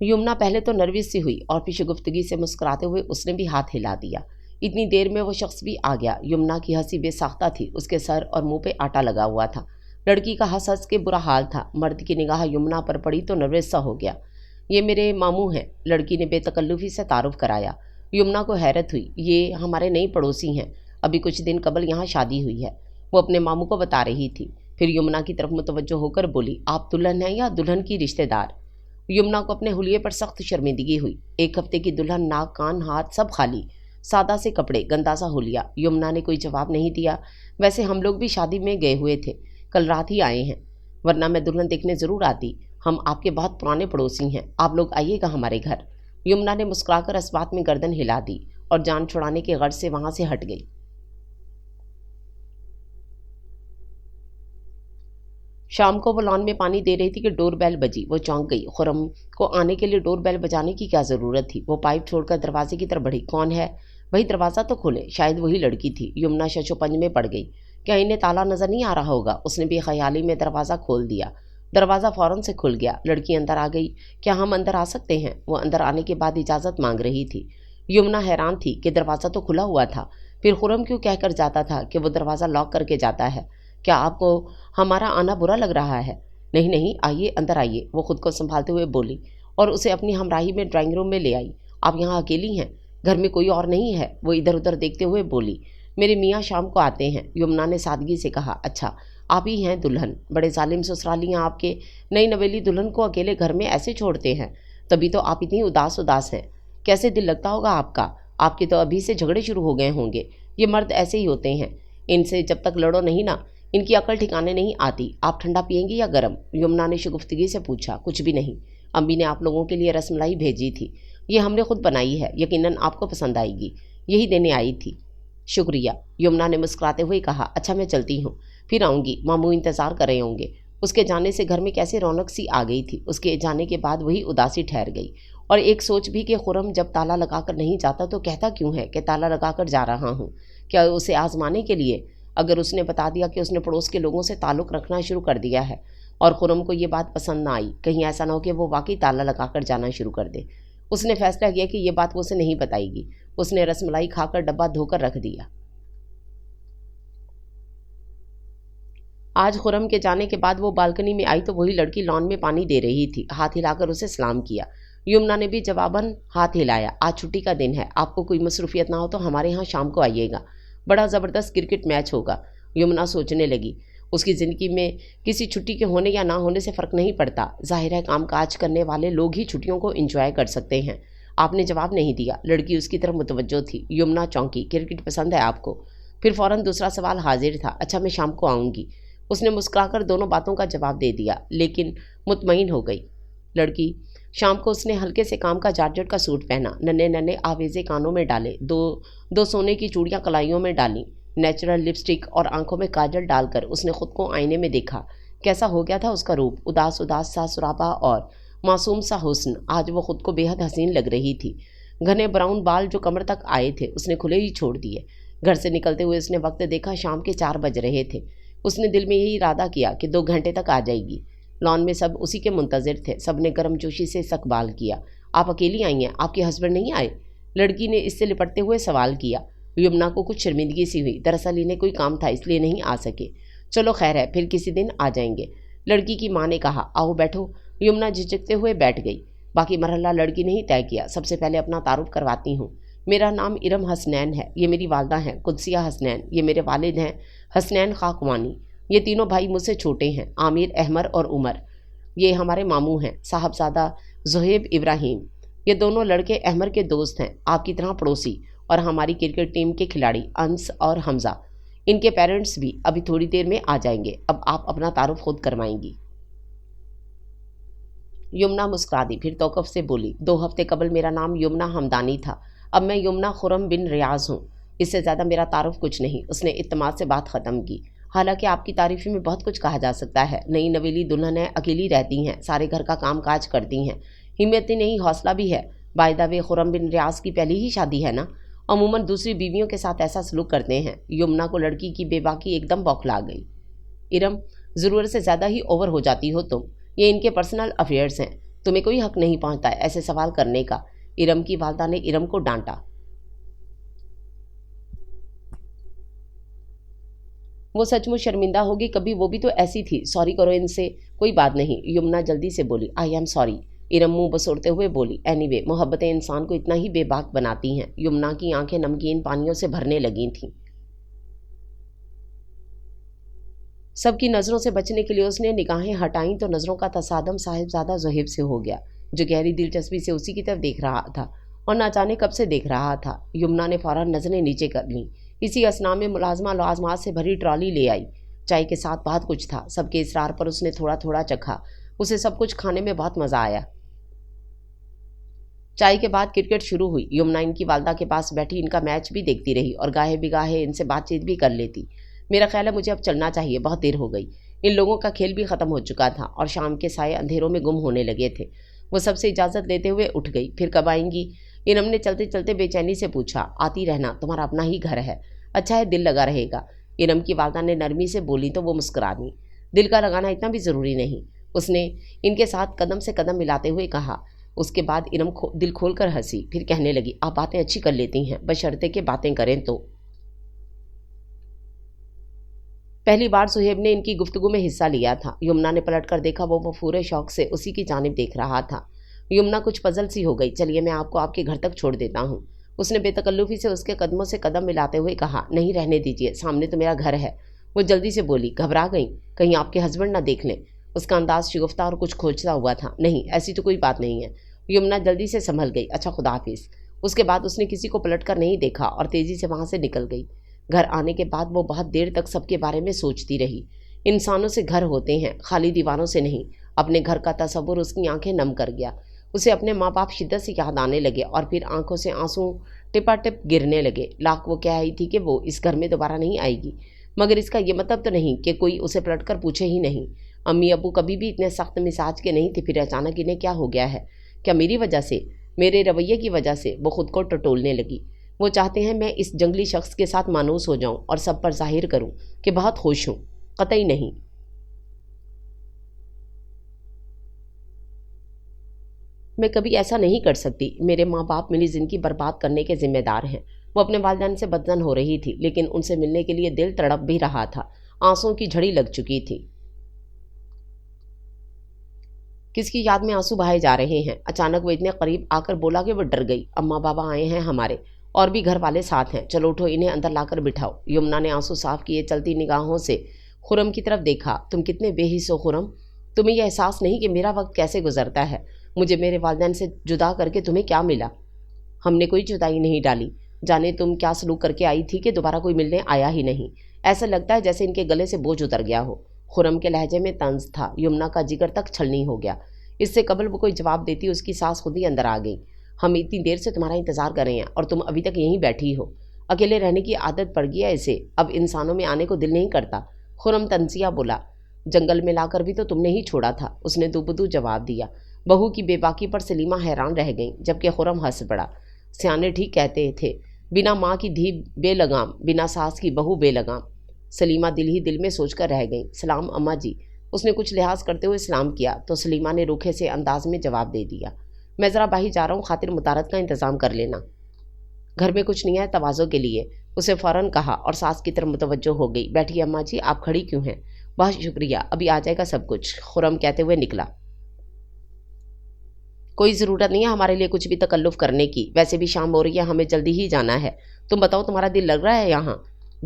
یمنا پہلے تو نروس سی ہوئی اور پھر شگفتگی سے مسکراتے ہوئے اس نے بھی ہاتھ ہلا دیا۔ اتنی دیر میں وہ شخص بھی آ گیا۔ یمنا کی ہنسی بے ساختہ تھی، اس کے سر اور منہ پہ آٹا لگا ہوا تھا۔ لڑکی کا ہنس ہنس کے برا حال تھا۔ مرد کی نگاہ یمنا پر پڑی تو نروس سا ہو گیا۔ یہ میرے ماموں ہیں، لڑکی نے بے تکلفی سے تعارف کرایا۔ یمنا کو حیرت ہوئی، یہ ہمارے نئی پڑوسی ہیں، ابھی کچھ دن قبل یہاں شادی ہوئی ہے۔ وہ اپنے ماموں کو بتا رہی تھی، پھر یمنا کی طرف متوجہ ہو کر بولی، آپ دلہن ہیں یا دلہن کی رشتہ دار؟ یمنا کو اپنے حلیے پر سخت شرمندگی ہوئی۔ ایک ہفتے کی دلہن، ناک کان ہاتھ سب خالی، سادہ سے کپڑے، گندا سا حلیہ۔ یمنا نے کوئی جواب نہیں دیا۔ ویسے ہم لوگ بھی شادی میں گئے ہوئے تھے، کل رات ہی آئے ہیں، ورنہ میں دلہن دیکھنے ضرور آتی۔ ہم آپ کے بہت پرانے پڑوسی ہیں، آپ لوگ آئیے گا ہمارے گھر۔ یمنا نے مسکرا کر اس بات میں گردن ہلا دی اور جان چھڑانے کے غرض سے وہاں سے ہٹ گئی۔ شام کو وہ لان میں پانی دے رہی تھی کہ ڈور بیل بجی۔ وہ چونک گئی۔ خرم کو آنے کے لیے ڈور بیل بجانے کی کیا ضرورت تھی؟ وہ پائپ چھوڑ کر دروازے کی طرف بڑھی۔ کون ہے؟ بھائی دروازہ تو کھولے، شاید وہی لڑکی تھی۔ یمنا شش و پنج میں پڑ گئی، کیا انہیں تالا نظر نہیں آ رہا ہوگا؟ اس نے بھی خیالی میں دروازہ کھول دیا۔ دروازہ فوراً سے کھل گیا۔ لڑکی اندر آ گئی۔ کیا ہم اندر آ سکتے ہیں؟ وہ اندر آنے کے بعد اجازت مانگ رہی تھی۔ یمنا حیران تھی کہ دروازہ تو کھلا ہوا تھا، پھر خرم کیوں کہہ کر جاتا تھا کہ وہ دروازہ لاک کر کے جاتا ہے؟ کیا آپ کو ہمارا آنا برا لگ رہا ہے؟ نہیں نہیں، آئیے اندر آئیے، وہ خود کو سنبھالتے ہوئے بولی اور اسے اپنی ہمراہی میں ڈرائنگ روم میں لے آئی۔ آپ یہاں اکیلی ہیں؟ گھر میں کوئی اور نہیں ہے؟ وہ ادھر ادھر دیکھتے ہوئے بولی۔ میرے میاں شام کو آتے ہیں، یمنا نے سادگی سے کہا۔ اچھا، آپ ہی ہیں دلہن؟ بڑے ظالم سسرالی ہیں آپ کے، نئی نویلی دلہن کو اکیلے گھر میں ایسے چھوڑتے ہیں، تبھی تو آپ اتنی اداس ہیں۔ کیسے دل لگتا ہوگا آپ کا؟ آپ کے تو ابھی سے جھگڑے شروع ہو گئے ہوں گے۔ یہ مرد ایسے ہی ہوتے ہیں، ان سے جب تک لڑو نہیں نا، ان کی عقل ٹھکانے نہیں آتی۔ آپ ٹھنڈا پئیں گی یا گرم؟ یمنا نے شگفتگی سے پوچھا۔ کچھ بھی نہیں، امی نے آپ لوگوں کے لیے رس ملائی بھیجی تھی، یہ ہم نے خود بنائی ہے، یقیناً آپ کو پسند آئے گی، یہی دینے آئی تھی۔ شکریہ، یمنا نے مسکراتے ہوئے کہا۔ اچھا میں چلتی ہوں، پھر آؤں گی، ماموں انتظار کر رہے ہوں گے۔ اس کے جانے سے گھر میں کیسے رونق سی آ گئی تھی۔ اس کے جانے کے بعد وہی اداسی ٹھہر گئی، اور ایک سوچ بھی کہ خرم جب تالا لگا کر نہیں جاتا تو کہتا کیوں ہے کہ تالا لگا کر جا رہا ہوں؟ کیا اسے آزمانے کے لیے؟ اگر اس نے بتا دیا کہ اس نے پڑوس کے لوگوں سے تعلق رکھنا شروع کر دیا ہے اور خرم کو یہ بات پسند نہ آئی، کہیں ایسا نہ ہو کہ وہ واقعی تالا لگا کر جانا شروع کر دے۔ اس نے فیصلہ کیا کہ یہ بات وہ اسے نہیں بتائے گی۔ اس نے رس ملائی کھا کر ڈبہ دھو کر رکھ دیا۔ آج خرم کے جانے کے بعد وہ بالکنی میں آئی تو وہی لڑکی لان میں پانی دے رہی تھی۔ ہاتھ ہلا کر اسے سلام کیا۔ یمنا نے بھی جواباً ہاتھ ہلایا۔ آج چھٹی کا دن ہے، آپ کو کوئی مصروفیت نہ ہو تو ہمارے ہاں شام کو آئیے گا، بڑا زبردست کرکٹ میچ ہوگا۔ یمنا سوچنے لگی، اس کی زندگی میں کسی چھٹی کے ہونے یا نہ ہونے سے فرق نہیں پڑتا، ظاہر ہے کام کاج کرنے والے لوگ ہی چھٹیوں کو انجوائے کر سکتے ہیں۔ آپ نے جواب نہیں دیا۔ لڑکی اس کی طرف متوجہ تھی۔ یمنا چونکی۔ کرکٹ پسند ہے آپ کو؟ پھر فوراً دوسرا سوال حاضر تھا۔ اچھا میں شام کو آؤں گی۔ اس نے مسکرا کر دونوں باتوں کا جواب دے دیا، لیکن مطمئن ہو گئی۔ لڑکی شام کو اس نے ہلکے سے کام کا جارجٹ کا سوٹ پہنا، ننے ننے آویزے کانوں میں ڈالے، دو سونے کی چوڑیاں کلائیوں میں ڈالیں، نیچرل لپسٹک اور آنکھوں میں کاجل ڈال کر اس نے خود کو آئینے میں دیکھا۔ کیسا ہو گیا تھا اس کا روپ، اداس سا سراپا اور معصوم سا حسن۔ آج وہ خود کو بے حد حسین لگ رہی تھی۔ گھنے براؤن بال جو کمر تک آئے تھے اس نے کھلے ہی چھوڑ دیے۔ گھر سے نکلتے ہوئے اس نے وقت دیکھا، شام کے 4 بج رہے تھے۔ اس نے دل میں یہی ارادہ کیا کہ 2 گھنٹے تک آ جائے گی۔ لان میں سب اسی کے منتظر تھے، سب نے گرم جوشی سے استقبال کیا۔ آپ اکیلی آئی ہیں، آپ کے ہسبینڈ نہیں آئے؟ لڑکی نے اس سے لپٹتے ہوئے سوال کیا۔ یمنا کو کچھ شرمندگی سی ہوئی، دراصل انہیں کوئی کام تھا اس لیے نہیں آ سکے۔ چلو خیر ہے، پھر کسی دن آ جائیں گے، لڑکی کی ماں نے کہا۔ آؤ بیٹھو۔ یمنا جھجکتے ہوئے بیٹھ گئی۔ باقی مرحلہ لڑکی نے ہی طے کیا۔ سب سے پہلے اپنا تعارف کرواتی ہوں، میرا نام ارم حسنین ہے، یہ میری والدہ ہیں قدسیہ حسنین، یہ میرے والد ہیں حسنین خاکوانی، یہ تینوں بھائی مجھ سے چھوٹے ہیں، عامر، احمر اور عمر، یہ ہمارے ماموں ہیں صاحبزادہ زہیب ابراہیم، یہ دونوں لڑکے احمر کے دوست ہیں، آپ کی طرح پڑوسی، اور ہماری کرکٹ ٹیم کے کھلاڑی انس اور حمزہ، ان کے پیرنٹس بھی ابھی تھوڑی دیر میں آ جائیں گے۔ اب آپ اپنا تعارف خود کروائیں گی۔ یمنا مسکرا دی، پھر توقف سے بولی، 2 ہفتے قبل میرا نام یمنا ہمدانی تھا، اب میں یمنا خرم بن ریاض ہوں، اس سے زیادہ میرا تعارف کچھ نہیں۔ اس نے اعتماد سے بات ختم کی۔ حالانکہ آپ کی تعریف میں بہت کچھ کہا جا سکتا ہے۔ نئی نویلی دلہن ہے، اکیلی رہتی ہیں، سارے گھر کا کام کاج کرتی ہیں، ہمت ہی نہیں حوصلہ بھی ہے۔ بائی دا وے خرم بن ریاض کی پہلی ہی شادی ہے نا؟ عموماً دوسری بیویوں کے ساتھ ایسا سلوک کرتے ہیں۔ یمنا کو لڑکی کی بے باکی ایک دم بوکھلا گئی۔ ارم، ضرورت سے زیادہ ہی اوور ہو جاتی ہو تم، یہ ان کے پرسنل افیئرز ہیں، تمہیں کوئی حق نہیں پہنچتا ایسے سوال کرنے کا۔ ارم کی والدہ نے ارم کو ڈانٹا۔ وہ سچ مچ شرمندہ ہوگی، کبھی وہ بھی تو ایسی تھی، سوری کرو ان سے۔ کوئی بات نہیں، یمنا جلدی سے بولی، آئی ایم سوری۔ ارم منہ بسوڑتے ہوئے بولی، اینی وے محبتیں انسان کو اتنا ہی بے باک بناتی ہیں۔ یمنا کی آنکھیں نمکین پانیوں سے بھرنے لگی تھیں۔ سب کی نظروں سے بچنے کے لیے اس نے نگاہیں ہٹائیں تو نظروں کا تصادم صاحبزادہ زہیب سے ہو گیا، جو گہری دلچسپی سے اسی کی طرف دیکھ رہا تھا اور نہ جانے کب سے دیکھ رہا تھا۔ یمنا نے فوراً نظریں نیچے کر لیں۔ اسی اثنا میں ملازمہ لوازمات سے بھری ٹرالی لے آئی۔ چائے کے ساتھ بہت کچھ تھا، سب کے اصرار پر اس نے تھوڑا تھوڑا چکھا۔ اسے سب کچھ کھانے میں بہت مزہ آیا۔ چائے کے بعد کرکٹ شروع ہوئی۔ یمنا ان کی والدہ کے پاس بیٹھی ان کا میچ بھی دیکھتی رہی اور گاہے بگاہے ان سے بات چیت بھی کر لیتی۔ میرا خیال ہے مجھے اب چلنا چاہیے، بہت دیر ہو گئی۔ ان لوگوں کا کھیل بھی ختم ہو چکا تھا اور شام کے سائے اندھیروں میں گم ہونے لگے تھے۔ وہ سب سے اجازت لیتے ہوئے اٹھ گئی۔ پھر کب آئیں گی؟ انم نے چلتے چلتے بے چینی سے پوچھا۔ آتی رہنا، تمہارا اپنا ہی گھر ہے، اچھا ہے دل لگا رہے گا۔ انم کی والدہ نے نرمی سے بولی تو وہ مسکرا دی۔ دل کا لگانا اتنا بھی ضروری نہیں، اس نے ان کے ساتھ قدم سے قدم ملاتے ہوئے کہا۔ اس کے بعد انم دل کھول کر ہنسی، پھر کہنے لگی، آپ باتیں اچھی کر لیتی ہیں، بشرطے کہ باتیں کریں تو۔ پہلی بار صہیب نے ان کی گفتگو میں حصہ لیا تھا۔ یمنا نے پلٹ کر دیکھا، وہ پورے شوق سے اسی کی جانب دیکھ رہا تھا۔ یمنا کچھ پزل سی ہو گئی۔ چلیے میں آپ کو آپ کے گھر تک چھوڑ دیتا ہوں، اس نے بے تکلفی سے اس کے قدموں سے قدم ملاتے ہوئے کہا۔ نہیں، رہنے دیجیے، سامنے تو میرا گھر ہے۔ وہ جلدی سے بولی، گھبرا گئیں، کہیں آپ کے ہسبینڈ نہ دیکھ لیں۔ اس کا انداز شگفتہ اور کچھ کھوجتا ہوا تھا۔ نہیں، ایسی تو کوئی بات نہیں ہے۔ یمنا جلدی سے سنبھل گئی۔ اچھا، خدا حافظ۔ اس کے بعد اس نے کسی کو پلٹ کر نہیں دیکھا اور تیزی سے وہاں سے نکل گئی۔ گھر آنے کے بعد وہ بہت دیر تک سب کے بارے میں سوچتی رہی۔ انسانوں سے گھر ہوتے ہیں، خالی دیواروں سے نہیں۔ اپنے گھر کا تصور اس کی آنکھیں نم کر گیا۔ اسے اپنے ماں باپ شدت سے یاد آنے لگے اور پھر آنکھوں سے آنسو ٹپا ٹپ گرنے لگے۔ لاکھ وہ کہہ آئی تھی کہ وہ اس گھر میں دوبارہ نہیں آئے گی، مگر اس کا یہ مطلب تو نہیں کہ کوئی اسے پلٹ کر پوچھے ہی نہیں۔ امی ابو کبھی بھی اتنے سخت مزاج کے نہیں تھے، پھر اچانک انہیں کیا ہو گیا ہے؟ کیا میری وجہ سے، میرے رویے کی وجہ سے؟ وہ خود کو ٹٹولنے لگی۔ وہ چاہتے ہیں میں اس جنگلی شخص کے ساتھ مانوس ہو جاؤں اور سب پر ظاہر کروں کہ بہت خوش ہوں؟ قطعی نہیں۔ میں کبھی ایسا نہیں کر سکتی۔ میرے ماں باپ میری زندگی برباد کرنے کے ذمہ دار ہیں۔ وہ اپنے والدین سے بدظن ہو رہی تھی، لیکن ان سے ملنے کے لیے دل تڑپ بھی رہا تھا۔ آنسوں کی جھڑی لگ چکی تھی۔ کس کی یاد میں آنسو بہائے جا رہے ہیں؟ اچانک وہ اتنے قریب آ کر بولا کہ وہ ڈر گئی۔ اماں بابا آئے ہیں ہمارے، اور بھی گھر والے ساتھ ہیں، چلو اٹھو، انہیں اندر لا کر بٹھاؤ۔ یمنا نے آنسو صاف کیے چلتی نگاہوں سے خرم کی طرف دیکھا۔ تم کتنے بے حس ہو خرم، تمہیں یہ احساس نہیں کہ میرا وقت کیسے گزرتا ہے؟ مجھے میرے والدین سے جدا کر کے تمہیں کیا ملا؟ ہم نے کوئی جدائی نہیں ڈالی، جانے تم کیا سلوک کر کے آئی تھی کہ دوبارہ کوئی ملنے آیا ہی نہیں۔ ایسا لگتا ہے جیسے ان کے گلے سے بوجھ اتر گیا ہو۔ خرم کے لہجے میں طنز تھا۔ یمنا کا جگر تک چھلنی ہو گیا۔ اس سے قبل وہ کوئی جواب دیتی اس کی سانس خود ہی اندر آ گئی۔ ہم اتنی دیر سے تمہارا انتظار کر رہے ہیں اور تم ابھی تک یہیں بیٹھی ہو۔ اکیلے رہنے کی عادت پڑ گئی ہے اسے، اب انسانوں میں آنے کو دل نہیں کرتا۔ خرم طنزیہ بولا، جنگل میں لا کر بھی تو تم نے ہی چھوڑا تھا، اس نے دوبدو جواب دیا۔ بہو کی بے باکی پر سلیمہ حیران رہ گئیں، جبکہ خرم ہنس پڑا۔ سیانے ٹھیک کہتے تھے، بنا ماں کی دھی بے لگام، بنا ساس کی بہو بے لگام۔ سلیمہ دل ہی دل میں سوچ کر رہ گئیں۔ سلام اماں جی، اس نے کچھ لحاظ کرتے ہوئے سلام کیا تو سلیمہ نے روکھے سے انداز میں جواب دے دیا، میں ذرا باہر جا رہا ہوں، خاطر مطارد کا انتظام کر لینا۔ گھر میں کچھ نہیں ہے تواضع کے لیے، اسے فوراً کہا اور ساس کی طرف متوجہ ہو گئی۔ بیٹھیے اماں جی، آپ کھڑی کیوں ہیں؟ بہت شکریہ، ابھی آ جائے گا سب کچھ، خرم کہتے ہوئے نکلا۔ کوئی ضرورت نہیں ہے ہمارے لیے کچھ بھی تکلف کرنے کی، ویسے بھی شام ہو رہی ہے، ہمیں جلدی ہی جانا ہے۔ تم بتاؤ تمہارا دل لگ رہا ہے یہاں؟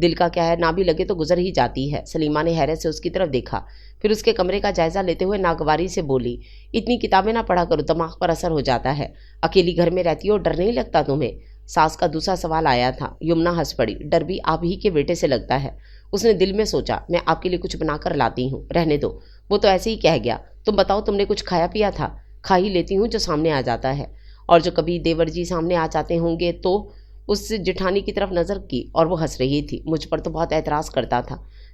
دل کا کیا ہے، نہ بھی لگے تو گزر ہی جاتی ہے۔ سلیمہ نے حیرت سے اس کی طرف دیکھا، پھر اس کے کمرے کا جائزہ لیتے ہوئے ناگواری سے بولی، اتنی کتابیں نہ پڑھا کرو، دماغ پر اثر ہو جاتا ہے۔ اکیلی گھر میں رہتی ہو، ڈر نہیں لگتا تمہیں؟ ساس کا دوسرا سوال آیا تھا۔ یمنا ہنس پڑی، ڈر بھی آپ ہی کے بیٹے سے لگتا ہے۔ اس نے دل میں سوچا، میں آپ کے لیے کچھ بنا کر لاتی ہوں، رہنے دو، وہ تو ایسے ہی کہہ گیا۔ تم بتاؤ تم نے کچھ کھایا پیا تھا؟ کھا ہی لیتی ہوں جو سامنے آ جاتا ہے، اور جو کبھی دیور جی سامنے آ جاتے ہوں گے تو۔ اس جٹھانی کی طرف نظر کی اور وہ ہنس رہی تھی۔ مجھ پر تو بہت اعتراض کرتا تھا،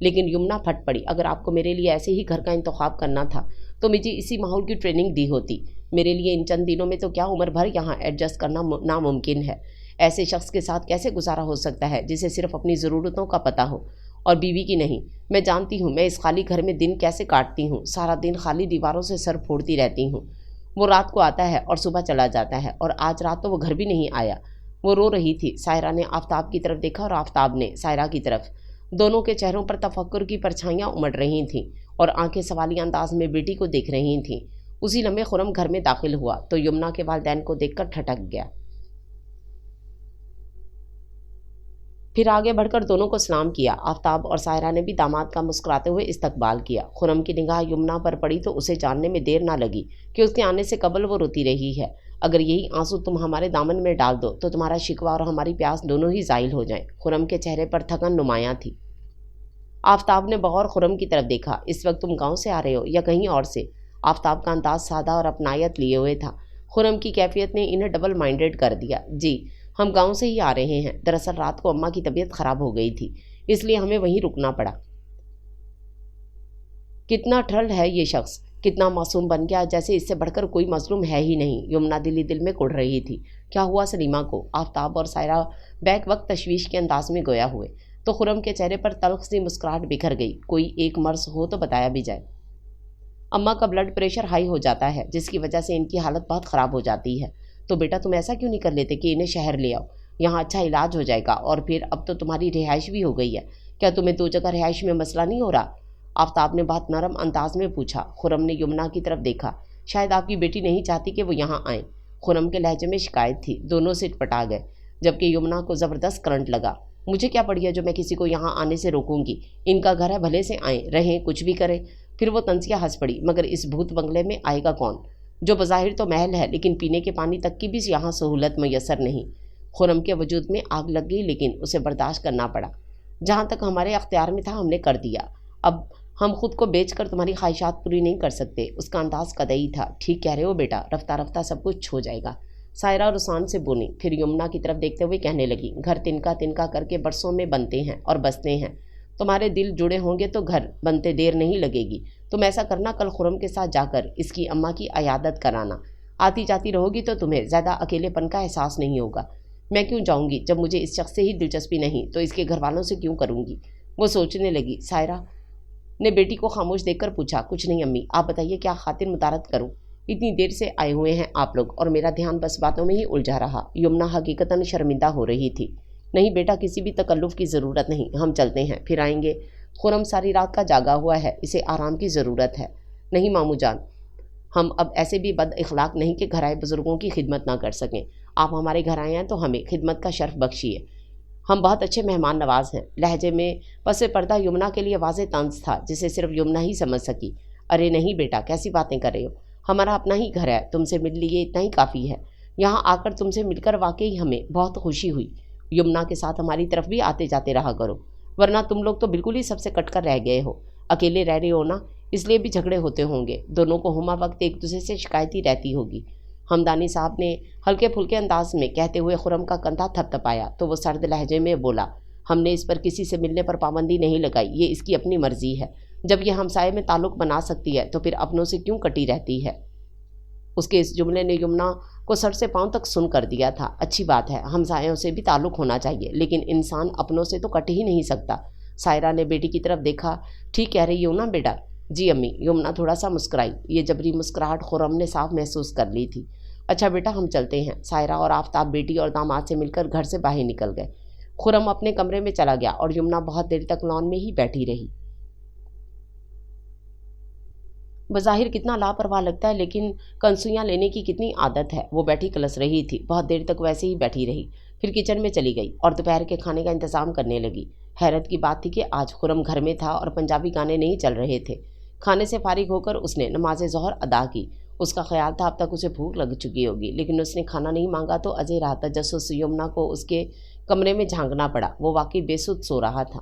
لیکن یمنا پھٹ پڑی، اگر آپ کو میرے لیے ایسے ہی گھر کا انتخاب کرنا تھا تو مجھے اسی ماحول کی ٹریننگ دی ہوتی۔ میرے لیے ان چند دنوں میں تو کیا عمر بھر یہاں ایڈجسٹ کرنا ناممکن ہے۔ ایسے شخص کے ساتھ کیسے گزارا ہو سکتا ہے جسے صرف اپنی ضرورتوں کا پتہ ہو اور بیوی کی نہیں؟ میں جانتی ہوں میں اس خالی گھر میں دن کیسے کاٹتی ہوں، سارا دن خالی دیواروں سے سر پھوڑتی رہتی ہوں۔ وہ رات کو آتا ہے اور صبح چلا جاتا ہے، اور آج رات تو وہ گھر بھی نہیں آیا۔ وہ رو رہی تھی۔ سائرہ نے آفتاب کی طرف دیکھا اور آفتاب نے سائرہ کی طرف۔ دونوں کے چہروں پر تفکر کی پرچھائیاں امڑ رہی تھیں اور آنکھیں سوالیہ انداز میں بیٹی کو دیکھ رہی تھیں۔ اسی لمحے خرم گھر میں داخل ہوا تو یمنا کے والدین کو دیکھ کر ٹھٹک گیا، پھر آگے بڑھ کر دونوں کو سلام کیا۔ آفتاب اور سائرہ نے بھی داماد کا مسکراتے ہوئے استقبال کیا۔ خرم کی نگاہ یمنا پر پڑی تو اسے جاننے میں دیر نہ لگی کہ اس کے آنے سے قبل وہ روتی رہی ہے۔ اگر یہی آنسو تم ہمارے دامن میں ڈال دو تو تمہارا شکوہ اور ہماری پیاس دونوں ہی زائل ہو جائیں۔ خرم کے چہرے پر تھکن نمایاں تھی۔ آفتاب نے بغور خرم کی طرف دیکھا۔ اس وقت تم گاؤں سے آ رہے ہو یا کہیں اور سے؟ آفتاب کا انداز سادہ اور اپنائیت لیے ہوئے تھا۔ خرم کی کیفیت نے انہیں ڈبل مائنڈڈ کر دیا۔ جی ہم گاؤں سے ہی آ رہے ہیں، دراصل رات کو اماں کی طبیعت خراب ہو گئی تھی، اس لیے ہمیں وہیں رکنا پڑا۔ کتنا ٹھرل ہے یہ شخص، کتنا معصوم بن گیا، جیسے اس سے بڑھ کر کوئی مظلوم ہے ہی نہیں۔ یمنا دل ہی دل میں کڑ رہی تھی۔ کیا ہوا سلیمہ کو؟ آفتاب اور سائرہ بیک وقت تشویش کے انداز میں گویا ہوئے تو خرم کے چہرے پر تلخ سی مسکراہٹ بکھر گئی۔ کوئی ایک مرض ہو تو بتایا بھی جائے۔ اماں کا بلڈ پریشر ہائی ہو جاتا ہے جس کی وجہ سے ان کی حالت بہت خراب ہو جاتی ہے۔ تو بیٹا تم ایسا کیوں نہیں کر لیتے کہ انہیں شہر لے آؤ، یہاں اچھا علاج ہو جائے گا، اور پھر اب تو تمہاری رہائش بھی ہو گئی ہے، کیا تمہیں 2 جگہ رہائش میں مسئلہ نہیں ہو رہا؟ آفتاب نے بہت نرم انداز میں پوچھا۔ خرم نے یمنا کی طرف دیکھا۔ شاید آپ کی بیٹی نہیں چاہتی کہ وہ یہاں آئیں۔ خرم کے لہجے میں شکایت تھی۔ دونوں سٹ پٹا گئے، جبکہ یمنا کو زبردست کرنٹ لگا۔ مجھے کیا پڑی ہے جو میں کسی کو یہاں آنے سے روکوں گی؟ ان کا گھر ہے، بھلے سے آئیں، رہیں، کچھ بھی کریں۔ پھر وہ طنزیہ ہنس پڑی۔ مگر اس بھوت بنگلے میں آئے گا کون، جو بظاہر تو محل ہے لیکن پینے کے پانی تک کی بھی یہاں سہولت میسر نہیں؟ خرم کے وجود میں آگ لگ گئی، لیکن اسے برداشت کرنا پڑا۔ جہاں تک ہمارے اختیار میں تھا ہم نے کر دیا، اب ہم خود کو بیچ کر تمہاری خواہشات پوری نہیں کر سکتے۔ اس کا انداز قطعی تھا۔ ٹھیک کہہ رہے ہو بیٹا، رفتہ رفتہ سب کچھ ہو جائے گا، سائرہ رسان سے بولی۔ پھر یمنا کی طرف دیکھتے ہوئے کہنے لگی، گھر تنکا تنکا کر کے برسوں میں بنتے ہیں اور بستے ہیں۔ تمہارے دل جڑے ہوں گے تو گھر بنتے دیر نہیں لگے گی۔ تم ایسا کرنا، کل خرم کے ساتھ جا کر اس کی اماں کی عیادت کرانا۔ آتی جاتی رہو گی تو تمہیں زیادہ اکیلے پن کا احساس نہیں ہوگا۔ میں کیوں جاؤں گی؟ جب مجھے اس شخص سے ہی دلچسپی نہیں تو اس کے گھر والوں سے کیوں کروں گی؟ وہ سوچنے لگی۔ سائرہ نے بیٹی کو خاموش دیکھ کر پوچھا، کچھ نہیں امی، آپ بتائیے کیا خاطر متارت کروں؟ اتنی دیر سے آئے ہوئے ہیں آپ لوگ اور میرا دھیان بس باتوں میں ہی الجھا رہا۔ یمنا حقیقتاً شرمندہ ہو رہی تھی۔ نہیں بیٹا، کسی بھی تکلف کی ضرورت نہیں، ہم چلتے ہیں، پھر آئیں گے۔ خرم ساری رات کا جاگا ہوا ہے، اسے آرام کی ضرورت ہے۔ نہیں ماموں جان، ہم اب ایسے بھی بد اخلاق نہیں کہ گھر آئے بزرگوں کی خدمت نہ کر سکیں۔ آپ ہمارے گھر آئے ہیں تو ہمیں خدمت کا شرف بخشیے، ہم بہت اچھے مہمان نواز ہیں۔ لہجے میں پس پردہ یمنا کے لیے واضح طنز تھا جسے صرف یمنا ہی سمجھ سکی۔ ارے نہیں بیٹا، کیسی باتیں کر رہے ہو، ہمارا اپنا ہی گھر ہے، تم سے مل لیے اتنا ہی کافی ہے۔ یہاں آ کر تم سے مل کر واقعی ہمیں بہت خوشی ہوئی۔ یمنا کے ساتھ ہماری طرف بھی آتے جاتے رہا کرو، ورنہ تم لوگ تو بالکل ہی سب سے کٹ کر رہ گئے ہو۔ اکیلے رہ رہے ہو نا، اس لیے بھی جھگڑے ہوتے ہوں گے، دونوں کو ہما وقت ایک دوسرے سے شکایت ہی رہتی ہوگی۔ ہمدانی صاحب نے ہلکے پھلکے انداز میں کہتے ہوئے خرم کا کندھا تھپ تھپایا تو وہ سرد لہجے میں بولا، ہم نے اس پر کسی سے ملنے پر پابندی نہیں لگائی، یہ اس کی اپنی مرضی ہے۔ جب یہ ہمسائے میں تعلق بنا سکتی ہے تو پھر اپنوں سے کیوں کٹی رہتی ہے؟ اس کے اس جملے نے یمنا کو سر سے پاؤں تک سن کر دیا تھا۔ اچھی بات ہے، ہمسایوں سے بھی تعلق ہونا چاہیے، لیکن انسان اپنوں سے تو کٹ ہی نہیں سکتا۔ سائرہ نے بیٹی کی طرف دیکھا۔ ٹھیک کہہ رہی ہو نا بیٹا؟ جی امی۔ یمنا تھوڑا سا مسکرائی۔ یہ جبری مسکراہٹ خرم نے صاف محسوس کر لی تھی۔ اچھا بیٹا، ہم چلتے ہیں۔ سائرہ اور آفتاب بیٹی اور داماد سے مل کر گھر سے باہر نکل گئے۔ خرم اپنے کمرے میں چلا گیا اور یمنا بہت دیر تک لان میں ہی بیٹھی رہی۔ بظاہر کتنا لاپرواہ لگتا ہے، لیکن کنسویاں لینے کی کتنی عادت ہے۔ وہ بیٹھی کلس رہی تھی، بہت دیر تک ویسے ہی بیٹھی رہی، پھر کچن میں چلی گئی اور دوپہر کے کھانے کا انتظام کرنے لگی۔ حیرت کی بات تھی کہ آج خرم گھر میں تھا اور پنجابی گانے نہیں چل رہے تھے۔ کھانے سے فارغ ہو کر اس نے نماز ظہر ادا کی۔ اس کا خیال تھا اب تک اسے بھوک لگ چکی ہوگی، لیکن اس نے کھانا نہیں مانگا تو ازے رہا تجسس یمنا کو اس کے کمرے میں جھانکنا پڑا۔ وہ واقعی بے سود سو رہا تھا۔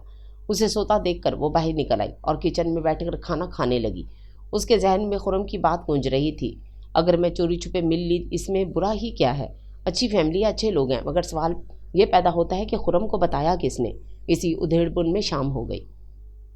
اسے سوتا دیکھ کر وہ باہر نکل آئی اور کچن میں بیٹھ کر کھانا کھانے لگی۔ اس کے ذہن میں خرم کی بات گونج رہی تھی، اگر میں چوری چھپے مل لی اس میں برا ہی کیا ہے؟ اچھی فیملی ہے، اچھے لوگ ہیں، مگر سوال یہ پیدا ہوتا ہے کہ خرم کو بتایا کس نے؟ اسی ادھیڑ بن میں شام ہو گئی۔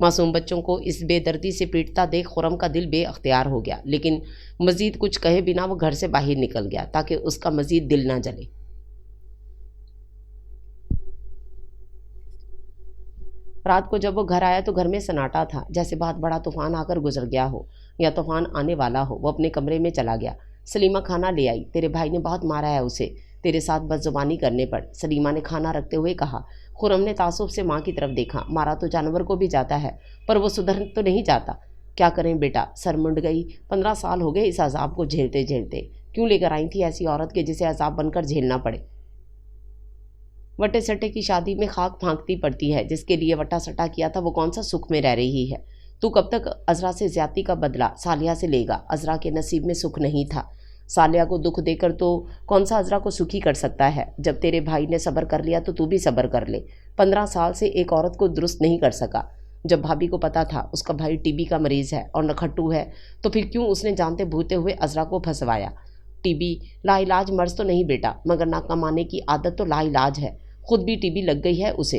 معصوم بچوں کو اس بے دردی سے پیٹتا دیکھ خرم کا دل بے اختیار ہو گیا، لیکن مزید کچھ کہے بنا وہ گھر سے باہر نکل گیا تاکہ اس کا مزید دل نہ جلے۔ رات کو جب وہ گھر آیا تو گھر میں سناٹا تھا، جیسے بہت بڑا طوفان آ کر گزر گیا ہو یا طوفان آنے والا ہو۔ وہ اپنے کمرے میں چلا گیا۔ سلیمہ کھانا لے آئی۔ تیرے بھائی نے بہت مارا ہے اسے، تیرے ساتھ بد زبانی کرنے پر، سلیمہ نے کھانا رکھتے ہوئے کہا۔ خرم نے تعصب سے ماں کی طرف دیکھا۔ مارا تو جانور کو بھی جاتا ہے، پر وہ سدھر تو نہیں جاتا۔ کیا کریں بیٹا، سر منڈ گئی۔ 15 سال ہو گئے اس عذاب کو جھیلتے جھیلتے۔ کیوں لے کر آئی تھی ایسی عورت کے جسے عذاب بن کر جھیلنا پڑے؟ وٹے سٹے کی شادی میں خاک پھانکتی پڑتی ہے، جس کے لیے وٹا سٹا کیا تھا وہ کون سا سکھ میں رہ رہی ہے؟ تو کب تک عذرا سے زیادتی کا بدلہ سالیہ سے لے گا؟ عذرا کے نصیب میں سکھ نہیں تھا۔ سالیہ کو دکھ دے کر تو کون سا عذرا کو سکھی کر سکتا ہے؟ جب تیرے بھائی نے صبر کر لیا تو بھی صبر کر لے۔ 15 سال سے ایک عورت کو درست نہیں کر سکا۔ جب بھابھی کو پتا تھا اس کا بھائی ٹی بی کا مریض ہے اور نکھٹو ہے تو پھر کیوں اس نے جانتے بھوتے ہوئے عذرا کو پھنسوایا؟ ٹی بی لا علاج مرض تو نہیں بیٹا، مگر نہ کمانے کی عادت تو لا علاج ہے۔ خود بھی ٹی بی لگ گئی ہے اسے،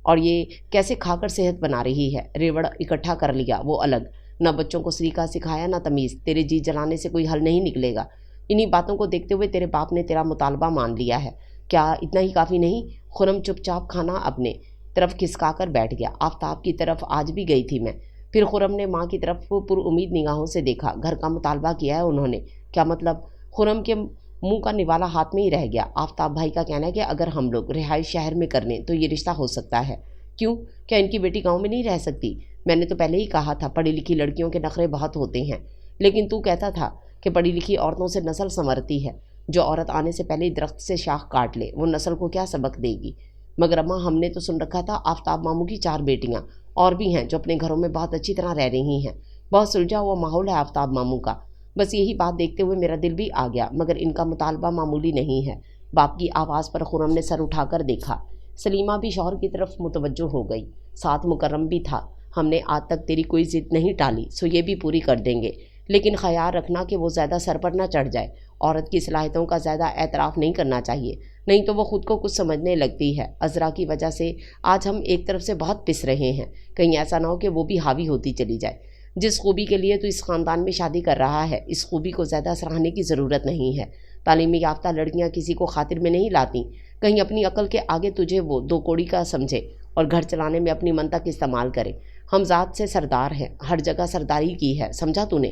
اور یہ کیسے کھا کر صحت بنا رہی ہے۔ ریوڑ اکٹھا کر لیا وہ الگ، نہ بچوں کو سلیقہ سکھایا نہ تمیز۔ تیرے جی جلانے سے کوئی حل نہیں نکلے گا۔ انہی باتوں کو دیکھتے ہوئے تیرے باپ نے تیرا مطالبہ مان لیا ہے۔ کیا اتنا ہی کافی نہیں؟ خرم چپ چاپ کھانا اپنے طرف کھسکا کر بیٹھ گیا۔ آفتاب کی طرف آج بھی گئی تھی میں۔ پھر خرم نے ماں کی طرف پر امید نگاہوں سے دیکھا۔ گھر کا مطالبہ کیا ہے انہوں نے؟ کیا مطلب؟ خرم کے منہ کا نوالا ہاتھ میں ہی رہ گیا۔ آفتاب بھائی کا کہنا ہے کہ اگر ہم لوگ رہائش شہر میں کر لیں تو یہ رشتہ ہو سکتا ہے۔ کیوں؟ کیا ان کی بیٹی گاؤں میں نہیں رہ سکتی؟ میں نے تو پہلے ہی کہا تھا پڑھی لکھی لڑکیوں کے نخرے بہت ہوتے ہیں، لیکن تو کہتا تھا کہ پڑھی لکھی عورتوں سے نسل سنورتی ہے۔ جو عورت آنے سے پہلے درخت سے شاخ کاٹ لے وہ نسل کو کیا سبق دے گی؟ مگر اماں ہم نے تو سن رکھا تھا آفتاب ماموں کی 4 بیٹیاں اور بھی ہیں جو اپنے گھروں میں بہت اچھی طرح رہ رہی ہیں۔ بہت سلجھا ہوا ماحول ہے آفتاب ماموں کا۔ بس یہی بات دیکھتے ہوئے میرا دل بھی آ گیا، مگر ان کا مطالبہ معمولی نہیں ہے۔ باپ کی آواز پر خرم نے سر اٹھا کر دیکھا۔ سلیمہ بھی شوہر کی طرف متوجہ ہو گئی، ساتھ مکرم بھی تھا۔ ہم نے آج تک تیری کوئی ضد نہیں ٹالی، سو یہ بھی پوری کر دیں گے، لیکن خیال رکھنا کہ وہ زیادہ سر پر نہ چڑھ جائے۔ عورت کی صلاحیتوں کا زیادہ اعتراف نہیں کرنا چاہیے، نہیں تو وہ خود کو کچھ سمجھنے لگتی ہے۔ عذرا کی وجہ سے آج ہم ایک طرف سے بہت پس رہے ہیں، کہیں ایسا نہ ہو کہ وہ بھی حاوی ہوتی چلی جائے۔ جس خوبی کے لیے تو اس خاندان میں شادی کر رہا ہے، اس خوبی کو زیادہ سراہنے کی ضرورت نہیں ہے۔ تعلیم یافتہ لڑکیاں کسی کو خاطر میں نہیں لاتی، کہیں اپنی عقل کے آگے تجھے وہ 2 کوڑی کا سمجھے اور گھر چلانے میں اپنی منطق استعمال کرے۔ ہم ذات سے سردار ہیں، ہر جگہ سرداری کی ہے، سمجھا تو نے؟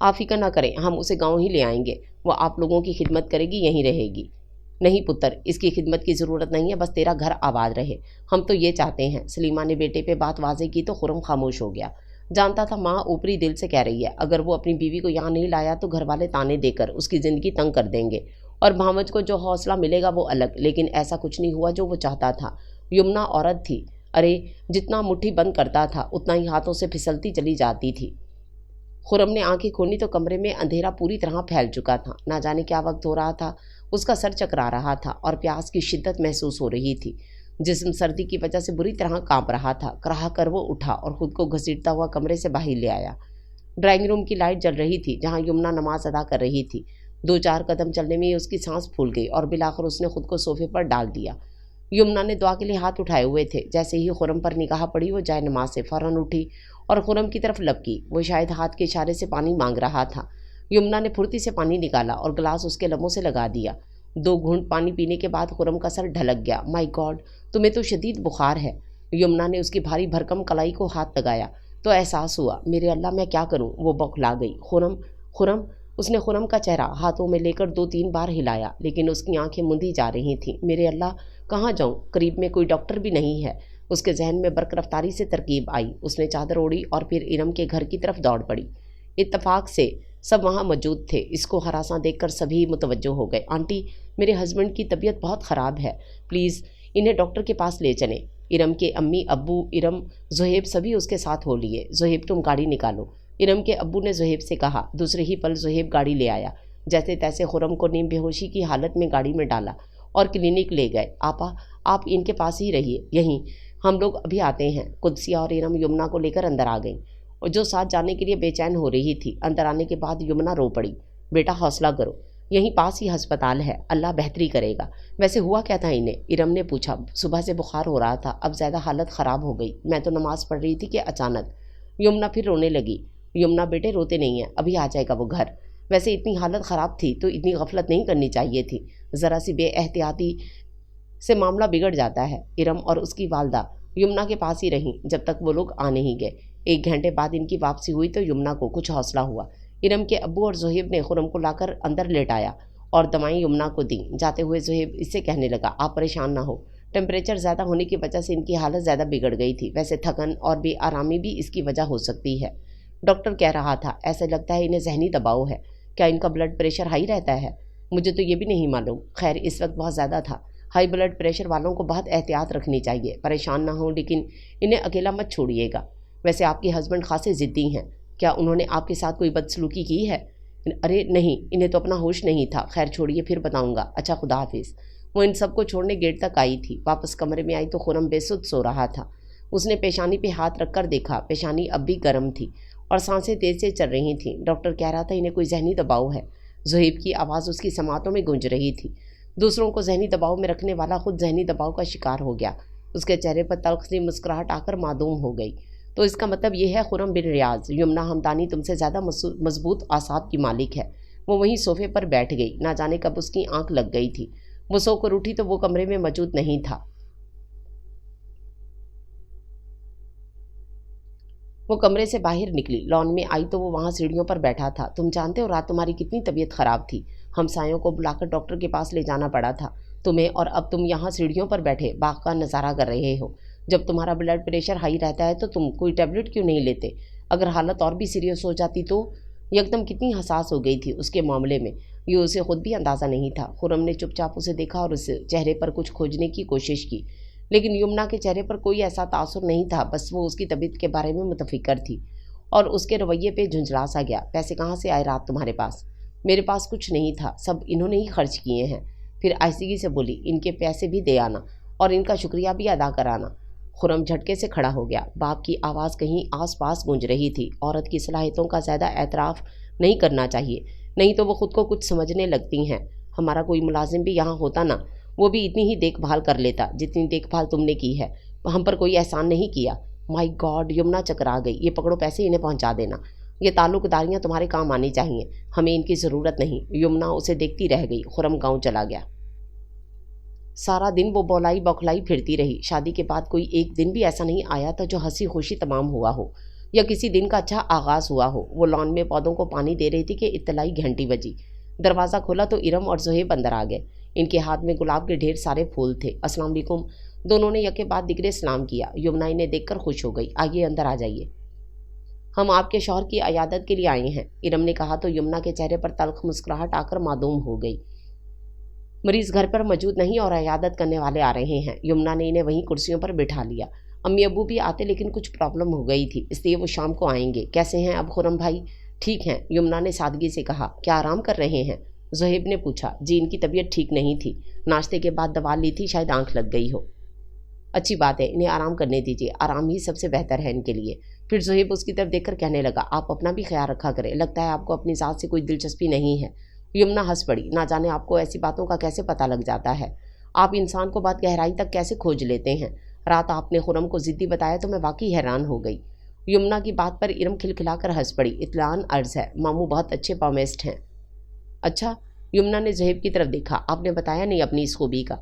آپ فکر نہ کریں، ہم اسے گاؤں ہی لے آئیں گے، وہ آپ لوگوں کی خدمت کرے گی، یہیں رہے گی۔ نہیں پتر، اس کی خدمت کی ضرورت نہیں ہے، بس تیرا گھر آباد رہے، ہم تو یہ چاہتے ہیں۔ سلیمہ نے بیٹے پہ بات واضح کی تو خرم خاموش ہو گیا۔ جانتا تھا ماں اوپری دل سے کہہ رہی ہے، اگر وہ اپنی بیوی کو یہاں نہیں لایا تو گھر والے تانے دے کر اس کی زندگی تنگ کر دیں گے، اور بھانوج کو جو حوصلہ ملے گا وہ الگ، لیکن ایسا کچھ نہیں ہوا جو وہ چاہتا تھا۔ یمنا عورت تھی، ارے جتنا مٹھی بند کرتا تھا اتنا ہی ہاتھوں سے پھسلتی چلی جاتی تھی۔ خرم نے آنکھیں کھولی تو کمرے میں اندھیرا پوری طرح پھیل چکا تھا۔ نہ جانے کیا وقت ہو رہا تھا، اس کا سر چکرا رہا تھا اور پیاس کی شدت محسوس ہو رہی تھی۔ جسم سردی کی وجہ سے بری طرح کانپ رہا تھا۔ کراہ کر وہ اٹھا اور خود کو گھسیٹتا ہوا کمرے سے باہر لے آیا۔ ڈرائنگ روم کی لائٹ جل رہی تھی جہاں یمنا نماز ادا کر رہی تھی۔ 2-4 قدم چلنے میں ہی اس کی سانس پھول گئی اور بالآخر اس نے خود کو صوفے پر ڈال دیا۔ یمنا نے دعا کے لیے ہاتھ اٹھائے ہوئے تھے۔ جیسے ہی خرم پر نگاہ پڑی وہ جائے نماز سے فوراً اٹھی اور خرم کی طرف لپکی۔ وہ شاید ہاتھ کے اشارے سے پانی مانگ رہا تھا۔ یمنا نے پھرتی سے پانی نکالا اور گلاس اس کے لبوں سے لگا دیا۔ 2 گھونٹ پانی پینے کے بعد خرم کا سر ڈھلک گیا۔ مائی گاڈ، تمہیں تو شدید بخار ہے۔ یمنا نے اس کی بھاری بھرکم کلائی کو ہاتھ لگایا تو احساس ہوا، میرے اللہ میں کیا کروں؟ وہ بوکھلا گئی۔ خرم، خرم، اس نے خرم کا چہرہ ہاتھوں میں لے کر 2-3 بار ہلایا، لیکن اس کی آنکھیں مندی جا رہی تھیں۔ میرے اللہ، کہاں جاؤں؟ قریب میں کوئی ڈاکٹر بھی نہیں ہے۔ اس کے ذہن میں برق رفتاری سے ترکیب آئی۔ اس نے چادر اوڑھی اور پھر ارم کے گھر کی طرف دوڑ پڑی۔ اتفاق سے سب وہاں موجود تھے۔ اس کو ہراساں دیکھ کر سبھی متوجہ ہو گئے۔ آنٹی، میرے ہسبینڈ کی طبیعت بہت خراب ہے، پلیز انہیں ڈاکٹر کے پاس لے چلیں۔ ارم کے امی ابو، ارم، زہیب سبھی اس کے ساتھ ہو لیے۔ زہیب تم گاڑی نکالو، ارم کے ابو نے زہیب سے کہا۔ دوسرے ہی پل زہیب گاڑی لے آیا۔ جیسے تیسے خرم کو نیم بے ہوشی کی حالت میں گاڑی میں ڈالا اور کلینک لے گئے۔ آپا، آپ ان کے پاس ہی رہیے، یہیں ہم لوگ ابھی آتے ہیں۔ قدسیہ اور ارم یمنا کو لے کر اندر آ گئیں اور جو ساتھ جانے کے لیے بے چین ہو رہی تھی۔ اندر آنے کے بعد یمنا رو پڑی۔ بیٹا حوصلہ کرو، یہیں پاس ہی ہسپتال ہے، اللہ بہتری کرے گا۔ ویسے ہوا کیا تھا انہیں؟ ارم نے پوچھا۔ صبح سے بخار ہو رہا تھا، اب زیادہ حالت خراب ہو گئی، میں تو نماز پڑھ رہی تھی کہ اچانک۔ یمنا پھر رونے لگی۔ یمنا بیٹے روتے نہیں ہیں، ابھی آ جائے گا وہ گھر۔ ویسے اتنی حالت خراب تھی تو اتنی غفلت نہیں کرنی چاہیے تھی، ذرا سی بے احتیاطی سے معاملہ بگڑ جاتا ہے۔ ارم اور اس کی والدہ یمنا کے پاس ہی رہیں جب تک وہ لوگ آ نہیں گئے۔ 1 گھنٹے بعد ان کی واپسی ہوئی تو یمنا کو کچھ حوصلہ ہوا۔ ارم کے ابو اور زہیب نے خرم کو لا کر اندر لیٹایا اور دوائیں یمنا کو دیں۔ جاتے ہوئے زہیب اس سے کہنے لگا، آپ پریشان نہ ہو، ٹیمپریچر زیادہ ہونے کی وجہ سے ان کی حالت زیادہ بگڑ گئی تھی، ویسے تھکن اور بے آرامی بھی اس کی وجہ ہو سکتی ہے۔ ڈاکٹر کہہ رہا تھا ایسے لگتا ہے انہیں ذہنی دباؤ ہے۔ کیا ان کا بلڈ پریشر ہائی رہتا ہے؟ مجھے تو یہ بھی نہیں معلوم، خیر اس وقت بہت زیادہ تھا۔ ہائی بلڈ پریشر والوں کو بہت احتیاط رکھنی چاہیے، پریشان نہ ہوں لیکن انہیں اکیلا مت چھوڑیے گا۔ ویسے آپ کے ہسبینڈ خاصے ضدی ہیں، کیا انہوں نے آپ کے ساتھ کوئی بدسلوکی کی ہے؟ ارے نہیں، انہیں تو اپنا ہوش نہیں تھا، خیر چھوڑیے پھر بتاؤں گا، اچھا خدا حافظ۔ وہ ان سب کو چھوڑنے گیٹ تک آئی تھی، واپس کمرے میں آئی تو خرم بے سدھ سو رہا تھا۔ اس نے پیشانی پہ ہاتھ رکھ کر دیکھا، پیشانی اب بھی گرم تھی اور سانسیں تیز سے چل رہی تھیں۔ ڈاکٹر کہہ رہا تھا انہیں کوئی ذہنی دباؤ ہے۔ زہیب کی آواز اس کی سماعتوں میں گونج رہی تھی۔ دوسروں کو ذہنی دباؤ میں رکھنے والا خود ذہنی دباؤ کا شکار ہو گیا۔ اس کے چہرے پر تلخ سی مسکراہٹ آ کر معدوم ہو گئی۔ تو اس کا مطلب یہ ہے خرم بن ریاض، یمنا ہمدانی تم سے زیادہ مضبوط اعصاب کی مالک ہے۔ وہ وہیں صوفے پر بیٹھ گئی، نہ جانے کب اس کی آنکھ لگ گئی تھی۔ وہ سو کر اٹھی تو وہ کمرے میں موجود نہیں تھا۔ وہ کمرے سے باہر نکلی، لان میں آئی تو وہ وہاں سیڑھیوں پر بیٹھا تھا۔ تم جانتے ہو رات تمہاری کتنی طبیعت خراب تھی، ہمسایوں کو بلا کر ڈاکٹر کے پاس لے جانا پڑا تھا تمہیں، اور اب تم یہاں سیڑھیوں پر بیٹھے باغ کا نظارہ کر رہے ہو۔ جب تمہارا بلڈ پریشر ہائی رہتا ہے تو تم کوئی ٹیبلٹ کیوں نہیں لیتے؟ اگر حالت اور بھی سیریس ہو جاتی تو؟ یکدم کتنی حساس ہو گئی تھی اس کے معاملے میں، یہ اسے خود بھی اندازہ نہیں تھا۔ خرم نے چپ چاپ اسے دیکھا اور اس چہرے پر کچھ کھوجنے کی کوشش کی، لیکن یمنا کے چہرے پر کوئی ایسا تاثر نہیں تھا، بس وہ اس کی طبیعت کے بارے میں متفکر تھی اور اس کے رویے پہ جھنجھلا سا گیا۔ پیسے کہاں سے آئے رات تمہارے پاس؟ میرے پاس کچھ نہیں تھا، سب انہوں نے ہی خرچ کیے ہیں۔ پھر آہستگی سے بولی، ان کے پیسے بھی دے آنا اور ان کا شکریہ بھی ادا کرانا۔ خرم جھٹکے سے کھڑا ہو گیا، باپ کی آواز کہیں آس پاس گونج رہی تھی۔ عورت کی صلاحیتوں کا زیادہ اعتراف نہیں کرنا چاہیے، نہیں تو وہ خود کو کچھ سمجھنے لگتی ہیں۔ ہمارا کوئی ملازم بھی یہاں ہوتا نا، وہ بھی اتنی ہی دیکھ بھال کر لیتا جتنی دیکھ بھال تم نے کی ہے، ہم پر کوئی احسان نہیں کیا۔ مائی گاڈ، یمنا چکرا گئی۔ یہ پکڑو پیسے، انہیں پہنچا دینا، یہ تعلق داریاں تمہارے کام آنی چاہیے، ہمیں ان کی ضرورت نہیں۔ یمنا اسے دیکھتی رہ گئی۔ خرم گاؤں چلا گیا۔ سارا دن وہ بولائی بوکھلائی پھرتی رہی۔ شادی کے بعد کوئی ایک دن بھی ایسا نہیں آیا تھا جو ہنسی خوشی تمام ہوا ہو یا کسی دن کا اچھا آغاز ہوا ہو۔ وہ لان میں پودوں کو پانی دے رہی تھی کہ اطلاعی گھنٹی بجی۔ دروازہ کھولا تو ارم اور زہیب اندر آ گئے۔ ان کے ہاتھ میں گلاب کے ڈھیر سارے پھول تھے۔ السلام علیکم، دونوں نے یکے بعد دیگرے سلام کیا۔ یمنا انہیں دیکھ کر خوش ہو گئی۔ آئیے اندر آ جائیے، ہم آپ کے شوہر کی عیادت کے لیے آئے ہیں، ارم نے کہا تو یمنا کے چہرے پر تلخ مسکراہٹ آ کر معدوم ہو گئی۔ مریض گھر پر موجود نہیں اور عیادت کرنے والے آ رہے ہیں۔ یمنا نے انہیں وہیں کرسیوں پر بٹھا لیا۔ امی ابو بھی آتے لیکن کچھ پرابلم ہو گئی تھی، اس لیے وہ شام کو آئیں گے۔ کیسے ہیں اب خرم بھائی؟ ٹھیک ہیں، یمنا نے سادگی سے کہا۔ کیا آرام کر رہے ہیں؟ زہیب نے پوچھا۔ جی، ان کی طبیعت ٹھیک نہیں تھی، ناشتے کے بعد دوا لی تھی، شاید آنکھ لگ گئی ہو۔ اچھی بات ہے، انہیں آرام کرنے دیجیے، آرام ہی سب سے بہتر ہے ان کے لیے۔ پھر زہیب اس کی طرف دیکھ کر کہنے لگا، آپ اپنا بھی خیال رکھا کریں، لگتا ہے آپ کو اپنی ذات سے کوئی دلچسپی نہیں ہے۔ یمنا ہنس پڑی۔ نہ جانے آپ کو ایسی باتوں کا کیسے پتہ لگ جاتا ہے، آپ انسان کو بات گہرائی تک کیسے کھوج لیتے ہیں۔ رات آپ نے خرم کو ضدی بتایا تو میں واقعی حیران ہو گئی۔ یمنا کی بات پر ارم کھلکھلا کر ہنس پڑی۔ اطلاعاً عرض ہے، ماموں بہت اچھے پامسٹ ہیں۔ اچھا، یمنا نے زہیب کی طرف دیکھا، آپ نے بتایا نہیں اپنی اس خوبی کا،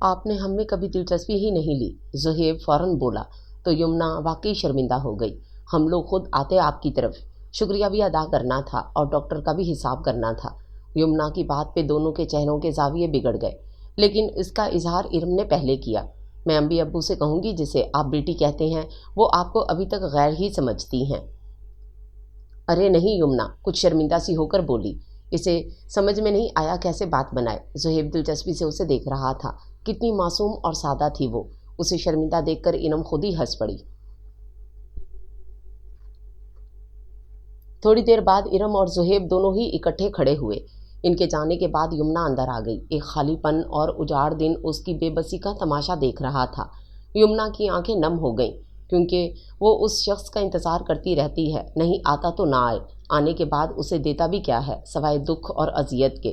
آپ نے ہم میں کبھی دلچسپی ہی نہیں لی۔ زہیب فوراً بولا تو یمنا واقعی شرمندہ ہو گئی۔ ہم لوگ خود آتے آپ کی طرف، شکریہ بھی ادا کرنا تھا اور ڈاکٹر کا بھی حساب کرنا تھا۔ یمنا کی بات پہ دونوں کے چہروں کے زاویے بگڑ گئے، لیکن اس کا اظہار ارم نے پہلے کیا۔ میں امی ابو سے کہوں گی، جسے آپ بیٹی کہتے ہیں، وہ آپ کو ابھی تک غیر ہی سمجھتی ہیں۔ ارے نہیں، یمنا کچھ شرمندہ سی ہو کر بولی۔ اسے سمجھ میں نہیں آیا کیسے بات بنائے۔ زہیب دلچسپی سے اسے دیکھ رہا تھا، کتنی معصوم اور سادہ تھی وہ۔ اسے شرمندہ دیکھ کر ارم خود ہی ہنس پڑی۔ تھوڑی دیر بعد ارم اور زہیب دونوں ہی اکٹھے کھڑے ہوئے۔ ان کے جانے کے بعد یمنا اندر آ گئی۔ ایک خالی پن اور اجاڑ دن اس کی بے بسی کا تماشا دیکھ رہا تھا۔ یمنا کی آنکھیں نم ہو گئیں، کیونکہ وہ اس شخص کا انتظار کرتی رہتی ہے، نہیں آتا تو نہ آئے، آنے کے بعد اسے دیتا بھی کیا ہے سوائے دکھ اور اذیت کے۔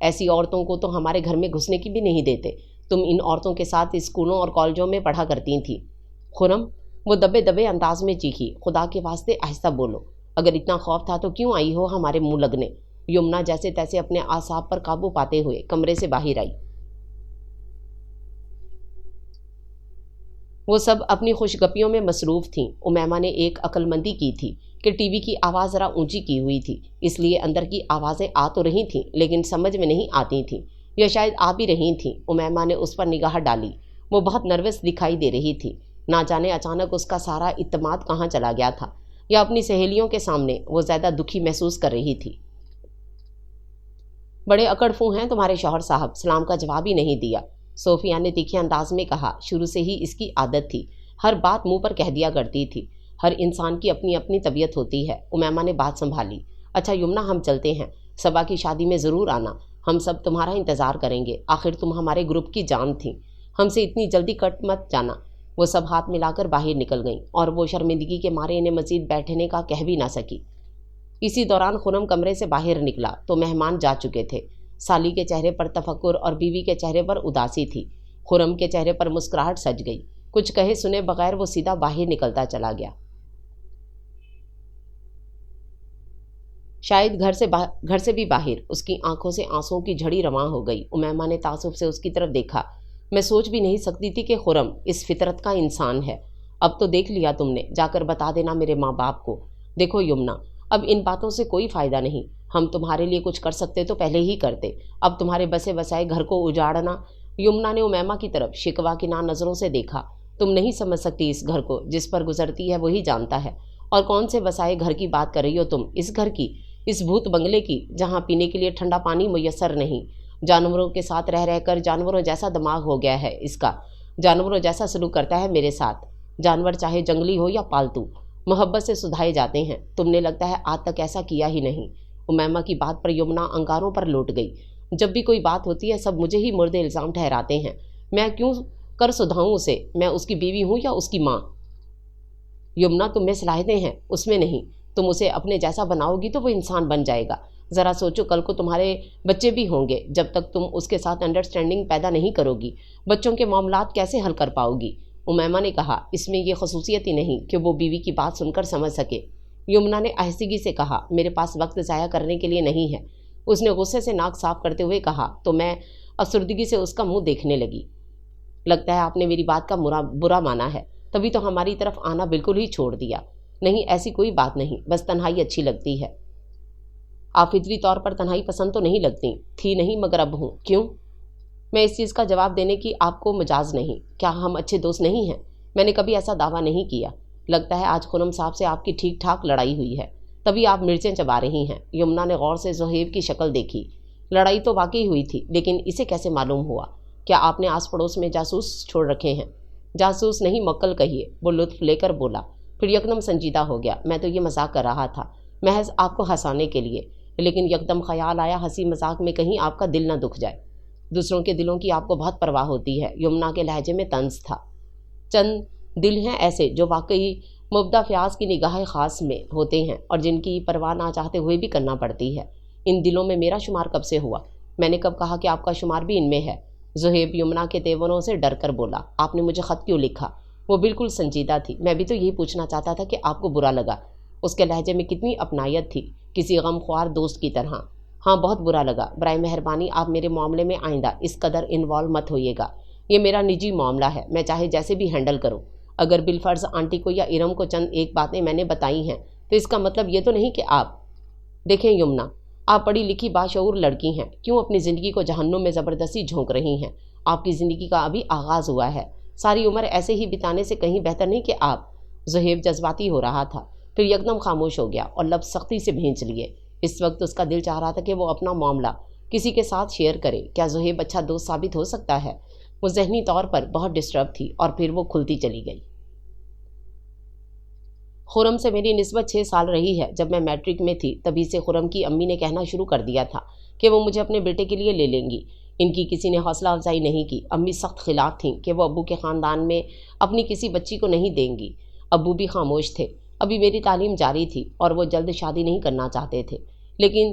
ایسی عورتوں کو تو ہمارے گھر میں گھسنے کی بھی نہیں دیتے۔ تم ان عورتوں کے ساتھ اسکولوں اور کالجوں میں پڑھا کرتی تھیں۔ خرم وہ دبے دبے انداز میں چیخی، خدا کے واسطے آہستہ بولو، اگر اتنا خوف تھا تو کیوں آئی ہو ہمارے منہ لگنے؟ یمنا جیسے تیسے اپنے اعصاب پر قابو پاتے ہوئے کمرے سے باہر آئی۔ وہ سب اپنی خوش گپیوں میں مصروف تھیں۔ امیمہ نے ایک عقل مندی کی تھی کہ ٹی وی کی آواز ذرا اونچی کی ہوئی تھی، اس لیے اندر کی آوازیں آ تو رہی تھیں لیکن سمجھ میں نہیں آتی تھیں، یا شاید آ بھی رہی تھیں۔ امیمہ نے اس پر نگاہ ڈالی، وہ بہت نروس دکھائی دے رہی تھی۔ نہ جانے اچانک اس کا سارا اعتماد کہاں چلا گیا تھا، یا اپنی سہیلیوں کے سامنے وہ زیادہ دکھی محسوس کر رہی تھی۔ بڑے اکڑ فو ہیں تمہارے شوہر صاحب، سلام کا جواب ہی نہیں دیا، صوفیہ نے تیکھے انداز میں کہا۔ شروع سے ہی اس کی عادت تھی، ہر بات منہ پر کہہ دیا کرتی تھی۔ ہر انسان کی اپنی اپنی طبیعت ہوتی ہے۔ امیمہ نے بات سنبھالی۔ اچھا یمنا، ہم چلتے ہیں، صبا کی شادی میں ضرور آنا، ہم سب تمہارا انتظار کریں گے، آخر تم ہمارے گروپ کی جان تھیں، ہم سے اتنی جلدی کٹ مت جانا۔ وہ سب ہاتھ ملا کر باہر نکل گئیں اور وہ شرمندگی کے مارے انہیں مزید بیٹھنے کا کہہ بھی نہ سکی۔ اسی دوران خرم کمرے سے باہر نکلا تو مہمان جا چکے تھے۔ سالی کے چہرے پر تفکر اور بیوی کے چہرے پر اداسی تھی۔ خرم کے چہرے پر مسکراہٹ سج گئی۔ کچھ کہے سنے بغیر وہ سیدھا باہر نکلتا چلا گیا۔ شاید گھر سے بھی باہر اس کی آنکھوں سے آنسوؤں کی جھڑی رواں ہو گئی۔ امیمہ نے تعصب سے اس کی طرف دیکھا۔ میں سوچ بھی نہیں سکتی تھی کہ خرم اس فطرت کا انسان ہے۔ اب تو دیکھ لیا تم نے، جا کر بتا دینا میرے ماں باپ کو۔ دیکھو یمنا، اب ان باتوں سے کوئی فائدہ نہیں، ہم تمہارے لیے کچھ کر سکتے تو پہلے ہی کرتے، اب تمہارے بسے بسائے گھر کو اجاڑنا۔ یمنا نے امیمہ کی طرف شکوہ کی نظروں سے دیکھا۔ تم نہیں سمجھ سکتی اس گھر کو، جس پر گزرتی ہے وہی جانتا ہے۔ اور کون سے بسائے گھر کی بات کر رہی ہو تم؟ اس گھر کی، اس بھوت بنگلے کی، جہاں پینے کے لیے ٹھنڈا پانی میسر نہیں۔ جانوروں کے ساتھ رہ رہ کر جانوروں جیسا دماغ ہو گیا ہے اس کا، جانوروں جیسا سلوک کرتا ہے میرے ساتھ۔ جانور چاہے جنگلی ہو یا پالتو، محبت سے سدھائے جاتے ہیں، تم نے لگتا ہے آج تک ایسا کیا ہی نہیں۔ امیمہ کی بات پر یمنا انگاروں پر لوٹ گئی۔ جب بھی کوئی بات ہوتی ہے سب مجھے ہی مرد الزام ٹھہراتے ہیں، میں کیوں کر سدھاؤں اسے؟ میں اس کی بیوی ہوں یا اس کی ماں؟ یمنا تم میں صلاحیتیں ہیں، اس میں نہیں۔ تم اسے اپنے جیسا بناؤ گی تو وہ انسان بن جائے گا۔ ذرا سوچو، کل کو تمہارے بچے بھی ہوں گے، جب تک تم اس کے ساتھ انڈرسٹینڈنگ پیدا نہیں کرو گی، بچوں کے معاملات کیسے حل کر پاؤ گی؟ امیمہ نے کہا، اس میں یہ خصوصیت ہی نہیں کہ وہ بیوی کی بات سن کر سمجھ سکے۔ یمنا نے آہستگی سے کہا، میرے پاس وقت ضائع کرنے کے لیے نہیں ہے۔ اس نے غصے سے ناک صاف کرتے ہوئے کہا تو میں افسردگی سے اس کا منہ دیکھنے لگی۔ لگتا ہے آپ نے میری بات کا برا مانا ہے، تبھی تو ہماری طرف آنا بالکل ہی چھوڑ دیا۔ نہیں، ایسی کوئی بات نہیں، بس تنہائی اچھی لگتی ہے۔ آپ فطری طور پر تنہائی پسند تو نہیں لگتی تھی نہیں، مگر اب ہوں۔ کیوں؟ میں اس چیز کا جواب دینے کی آپ کو مجاز نہیں۔ کیا ہم اچھے دوست نہیں ہیں؟ میں نے کبھی ایسا دعویٰ نہیں کیا۔ لگتا ہے آج خرم صاحب سے آپ کی ٹھیک ٹھاک لڑائی ہوئی ہے، تبھی آپ مرچیں چبا رہی ہیں۔ یمنا نے غور سے زہیب کی شکل دیکھی۔ لڑائی تو واقعی ہوئی تھی، لیکن اسے کیسے معلوم ہوا؟ کیا آپ نے آس پڑوس میں جاسوس چھوڑ رکھے ہیں؟ جاسوس نہیں، موکل کہیے، وہ لطف لے کر بولا، پھر یکدم سنجیدہ ہو گیا۔ میں تو یہ مذاق کر رہا تھا، محض آپ کو ہنسانے کے لیے، لیکن یکدم خیال آیا ہنسی مذاق میں کہیں آپ کا دل نہ دکھ جائے۔ دوسروں کے دلوں کی آپ کو بہت پرواہ ہوتی ہے۔ یمنا کے لہجے میں طنز تھا۔ چند دل ہیں ایسے جو واقعی مبدع فیاض کی نگاہ خاص میں ہوتے ہیں اور جن کی پرواہ نہ چاہتے ہوئے بھی کرنا پڑتی ہے۔ ان دلوں میں میرا شمار کب سے ہوا؟ میں نے کب کہا کہ آپ کا شمار بھی ان میں ہے؟ زہیب یمنا کے تیوروں سے ڈر کر بولا، آپ نے مجھے خط کیوں لکھا؟ وہ بالکل سنجیدہ تھی۔ میں بھی تو یہی پوچھنا چاہتا تھا کہ آپ کو برا لگا؟ اس کے لہجے میں کتنی اپنائیت تھی، کسی غم خوار دوست کی طرح۔ ہاں، بہت برا لگا۔ برائے مہربانی آپ میرے معاملے میں آئندہ اس قدر انوالو مت ہوئیے گا۔ یہ میرا نجی معاملہ ہے، میں چاہے جیسے بھی ہینڈل کروں۔ اگر بالفرض آنٹی کو یا ارم کو چند ایک باتیں میں نے بتائی ہیں تو اس کا مطلب یہ تو نہیں کہ آپ… دیکھیں یمنا، آپ پڑھی لکھی باشعور لڑکی ہیں، کیوں اپنی زندگی کو جہنم میں زبردستی جھونک رہی ہیں؟ آپ کی زندگی کا ابھی آغاز ہوا ہے، ساری عمر ایسے ہی بتانے سے کہیں بہتر نہیں کہ آپ… زہیب جذباتی ہو رہا تھا، پھر یکدم خاموش ہو گیا اور لفظ سختی سے بھینچ لیے۔ اس وقت اس کا دل چاہ رہا تھا کہ وہ اپنا معاملہ کسی کے ساتھ شیئر کرے۔ کیا زہیب اچھا دوست ثابت ہو سکتا ہے؟ وہ ذہنی طور پر بہت ڈسٹرب تھی اور پھر وہ کھلتی چلی گئی۔ خرم سے میری نسبت 6 سال رہی ہے۔ جب میں میٹرک میں تھی تبھی سے خرم کی امی نے کہنا شروع کر دیا تھا کہ وہ مجھے اپنے بیٹے کے لیے لے لیں گی۔ ان کی کسی نے حوصلہ افزائی نہیں کی۔ امی سخت خلاف تھیں کہ وہ ابو کے خاندان میں اپنی کسی بچی کو نہیں دیں گی۔ ابو بھی خاموش تھے۔ ابھی میری تعلیم جاری تھی اور وہ جلد شادی نہیں کرنا چاہتے تھے، لیکن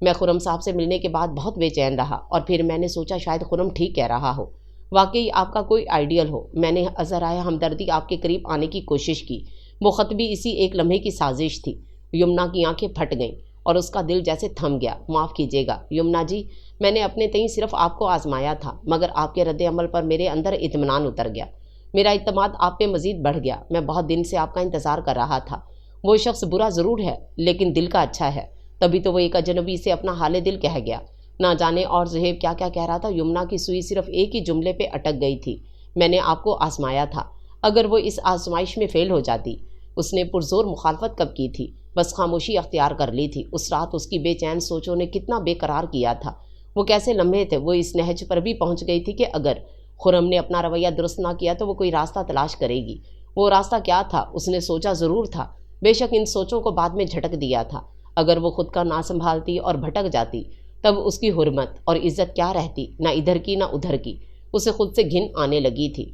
میں خرم صاحب سے ملنے کے بعد بہت بے چین رہا اور پھر میں نے سوچا شاید خرم ٹھیک کہہ رہا ہو، واقعی آپ کا کوئی آئیڈیل ہو۔ میں نے ذرائع ہمدردی آپ کے قریب آنے کی کوشش کی۔ وہ خط بھی اسی ایک لمحے کی سازش تھی۔ یمنا کی آنکھیں پھٹ گئیں اور اس کا دل جیسے تھم گیا۔ معاف کیجیے گا یمنا جی، میں نے اپنے تئیں صرف آپ کو آزمایا تھا، مگر آپ کے رد عمل پر میرے اندر اطمینان اتر گیا۔ میرا اعتماد آپ پہ مزید بڑھ گیا۔ میں بہت دن سے آپ کا انتظار کر رہا تھا۔ وہ شخص برا ضرور ہے لیکن دل کا اچھا ہے، تبھی تو وہ ایک اجنبی سے اپنا حال دل کہہ گیا۔ نہ جانے اور زہیب کیا کیا کہہ رہا تھا۔ یمنا کی سوئی صرف ایک ہی جملے پہ اٹک گئی تھی، میں نے آپ کو آزمایا تھا۔ اگر وہ اس آزمائش میں فیل ہو جاتی۔ اس نے پرزور مخالفت کب کی تھی، بس خاموشی اختیار کر لی تھی۔ اس رات اس کی بے چین سوچوں نے کتنا بے قرار کیا تھا۔ وہ کیسے لمحے تھے۔ وہ اس نہج پر بھی پہنچ گئی تھی کہ اگر خرم نے اپنا رویہ درست نہ کیا تو وہ کوئی راستہ تلاش کرے گی۔ وہ راستہ کیا تھا اس نے سوچا ضرور تھا، بے شک ان سوچوں کو بعد میں جھٹک دیا تھا۔ اگر وہ خود کا نہ سنبھالتی اور بھٹک جاتی تب اس کی حرمت اور عزت کیا رہتی، نہ ادھر کی نہ ادھر کی۔ اسے خود سے گھن آنے لگی تھی۔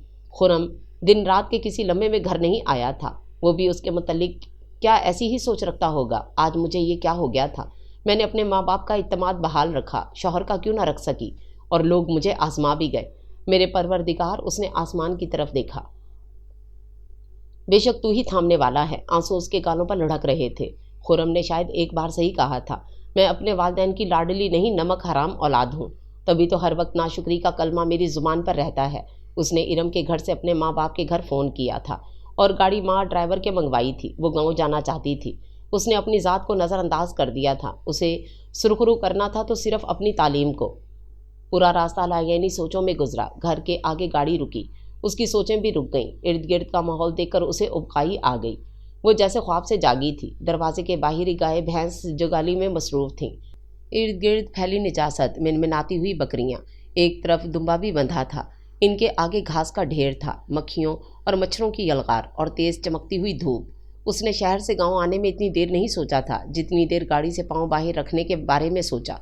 خرم دن رات کے کسی لمحے میں گھر نہیں آیا تھا۔ وہ بھی اس کے متعلق کیا ایسی ہی سوچ رکھتا ہوگا۔ آج مجھے یہ کیا ہو گیا تھا، میں نے اپنے ماں باپ کا اعتماد بحال رکھا، شوہر کا کیوں نہ رکھ سکی، اور لوگ مجھے آزما بھی گئے۔ میرے پروردگار، اس نے آسمان کی طرف دیکھا، بے شک تو ہی تھامنے والا ہے۔ آنسو اس کے گالوں پر لڑھک رہے تھے۔ خرم نے شاید ایک بار صحیح کہا تھا، میں اپنے والدین کی لاڈلی نہیں، نمک حرام اولاد ہوں، تبھی تو ہر وقت ناشکری کا کلمہ میری زبان پر رہتا ہے۔ اس نے ارم کے گھر سے اپنے ماں باپ کے گھر فون کیا تھا اور گاڑی ماں ڈرائیور کے منگوائی تھی۔ وہ گاؤں جانا چاہتی تھی۔ اس نے اپنی ذات کو نظر انداز کر دیا تھا۔ اسے سرخرو کرنا تھا تو صرف اپنی تعلیم کو۔ پورا راستہ لاینی سوچوں میں گزرا۔ گھر کے آگے گاڑی رکی، اس کی سوچیں بھی رک گئیں۔ ارد گرد کا ماحول دیکھ کر اسے ابکائی آ گئی۔ وہ جیسے خواب سے جاگی تھی۔ دروازے کے باہر ہی گائے بھینس جگالی میں مصروف تھیں۔ ارد گرد پھیلی نجاست، منمناتی ہوئی بکریاں، ایک طرف دمبا بھی بندھا تھا۔ ان کے آگے گھاس کا ڈھیر تھا، مکھیوں اور مچھروں کی یلغار اور تیز چمکتی ہوئی دھوپ۔ اس نے شہر سے گاؤں آنے میں اتنی دیر نہیں سوچا تھا جتنی دیر گاڑی سے پاؤں باہر رکھنے کے بارے میں سوچا۔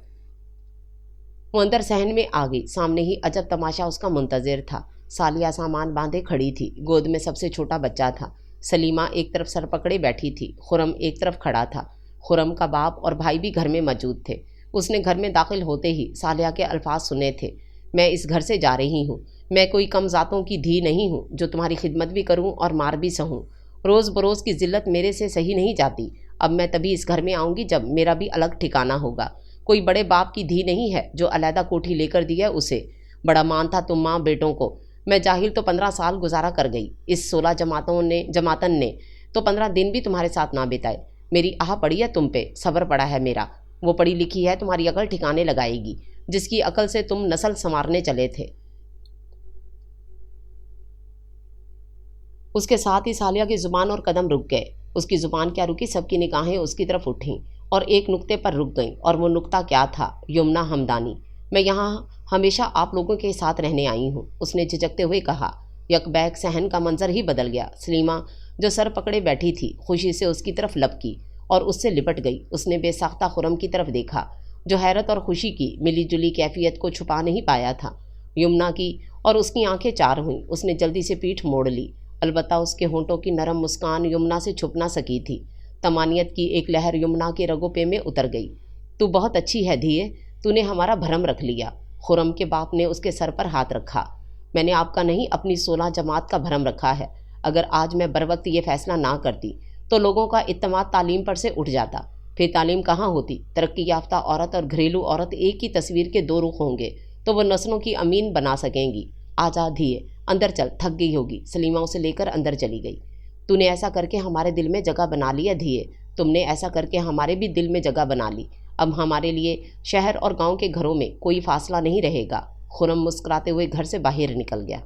وہ اندر صحن میں آ گئی۔ سامنے ہی عجب تماشا اس کا منتظر تھا۔ سالیہ سامان باندھے کھڑی تھی، گود میں سب سے چھوٹا بچہ تھا۔ سلیمہ ایک طرف سر پکڑے بیٹھی تھی، خرم ایک طرف کھڑا تھا۔ خرم کا باپ اور بھائی بھی گھر میں موجود تھے۔ اس نے گھر میں داخل ہوتے ہی سالیہ کے الفاظ سنے تھے، میں اس گھر سے جا رہی ہوں، میں کوئی کم ذاتوں کی دھی نہیں ہوں جو تمہاری خدمت بھی کروں اور مار بھی سہوں۔ روز بروز کی ذلت میرے سے سہی نہیں جاتی۔ اب میں تبھی اس گھر میں آؤں گی جب میرا بھی الگ ٹھکانہ ہوگا۔ کوئی بڑے باپ کی دھی نہیں ہے جو علیحدہ کوٹھی لے کر دی ہے اسے۔ بڑا مان تھا تم ماں بیٹوں کو۔ میں جاہل تو 15 سال گزارا کر گئی، اس 16 جماعتن نے تو 15 دن بھی تمہارے ساتھ نہ بتائے۔ میری آہ پڑی ہے تم پہ، صبر پڑا ہے میرا۔ وہ پڑھی لکھی ہے، تمہاری عقل ٹھکانے لگائے گی، جس کی عقل سے تم نسل سنوارنے چلے تھے۔ اس کے ساتھ ہی سالیہ کی زبان اور قدم رک گئے۔ اس کی زبان کیا رکی، سب کی نگاہیں اس کی طرف اٹھیں اور ایک نقطے پر رک گئیں، اور وہ نقطہ کیا تھا؟ یمنا ہمدانی۔ میں یہاں ہمیشہ آپ لوگوں کے ساتھ رہنے آئی ہوں، اس نے جھجکتے ہوئے کہا۔ یک بیک صحن کا منظر ہی بدل گیا۔ سلیمہ جو سر پکڑے بیٹھی تھی خوشی سے اس کی طرف لپکی اور اس سے لپٹ گئی۔ اس نے بے ساختہ خرم کی طرف دیکھا جو حیرت اور خوشی کی ملی جلی کیفیت کو چھپا نہیں پایا تھا۔ یمنا کی اور اس کی آنکھیں چار ہوئیں۔ اس نے جلدی سے پیٹھ موڑ لی، البتہ اس کے ہونٹوں کی نرم مسکان یمنا سے چھپ نہ سکی تھی۔ طمانیت کی ایک لہر یمنا کے رگوں پہ میں اتر گئی۔ تو بہت اچھی ہے دھیے، تو نے ہمارا بھرم رکھ لیا۔ خرم کے باپ نے اس کے سر پر ہاتھ رکھا۔ میں نے آپ کا نہیں، اپنی 16 جماعت کا بھرم رکھا ہے۔ اگر آج میں بروقت یہ فیصلہ نہ کرتی تو لوگوں کا اعتماد تعلیم پر سے اٹھ جاتا۔ پھر تعلیم کہاں ہوتی؟ ترقی یافتہ عورت اور گھریلو عورت ایک ہی تصویر کے دو رخ ہوں گے تو وہ نسلوں کی امین بنا سکیں گی۔ آجا دھیے، اندر چل، تھک گئی ہوگی۔ سلیمہ اسے لے کر اندر چلی گئی۔ تو نے ایسا کر کے ہمارے دل میں جگہ بنا لی ہے دھیے، تم نے ایسا کر کے ہمارے بھی دل میں جگہ بنا لی۔ اب ہمارے لیے شہر اور گاؤں کے گھروں میں کوئی فاصلہ نہیں رہے گا۔ خرم مسکراتے ہوئے گھر سے باہر نکل گیا۔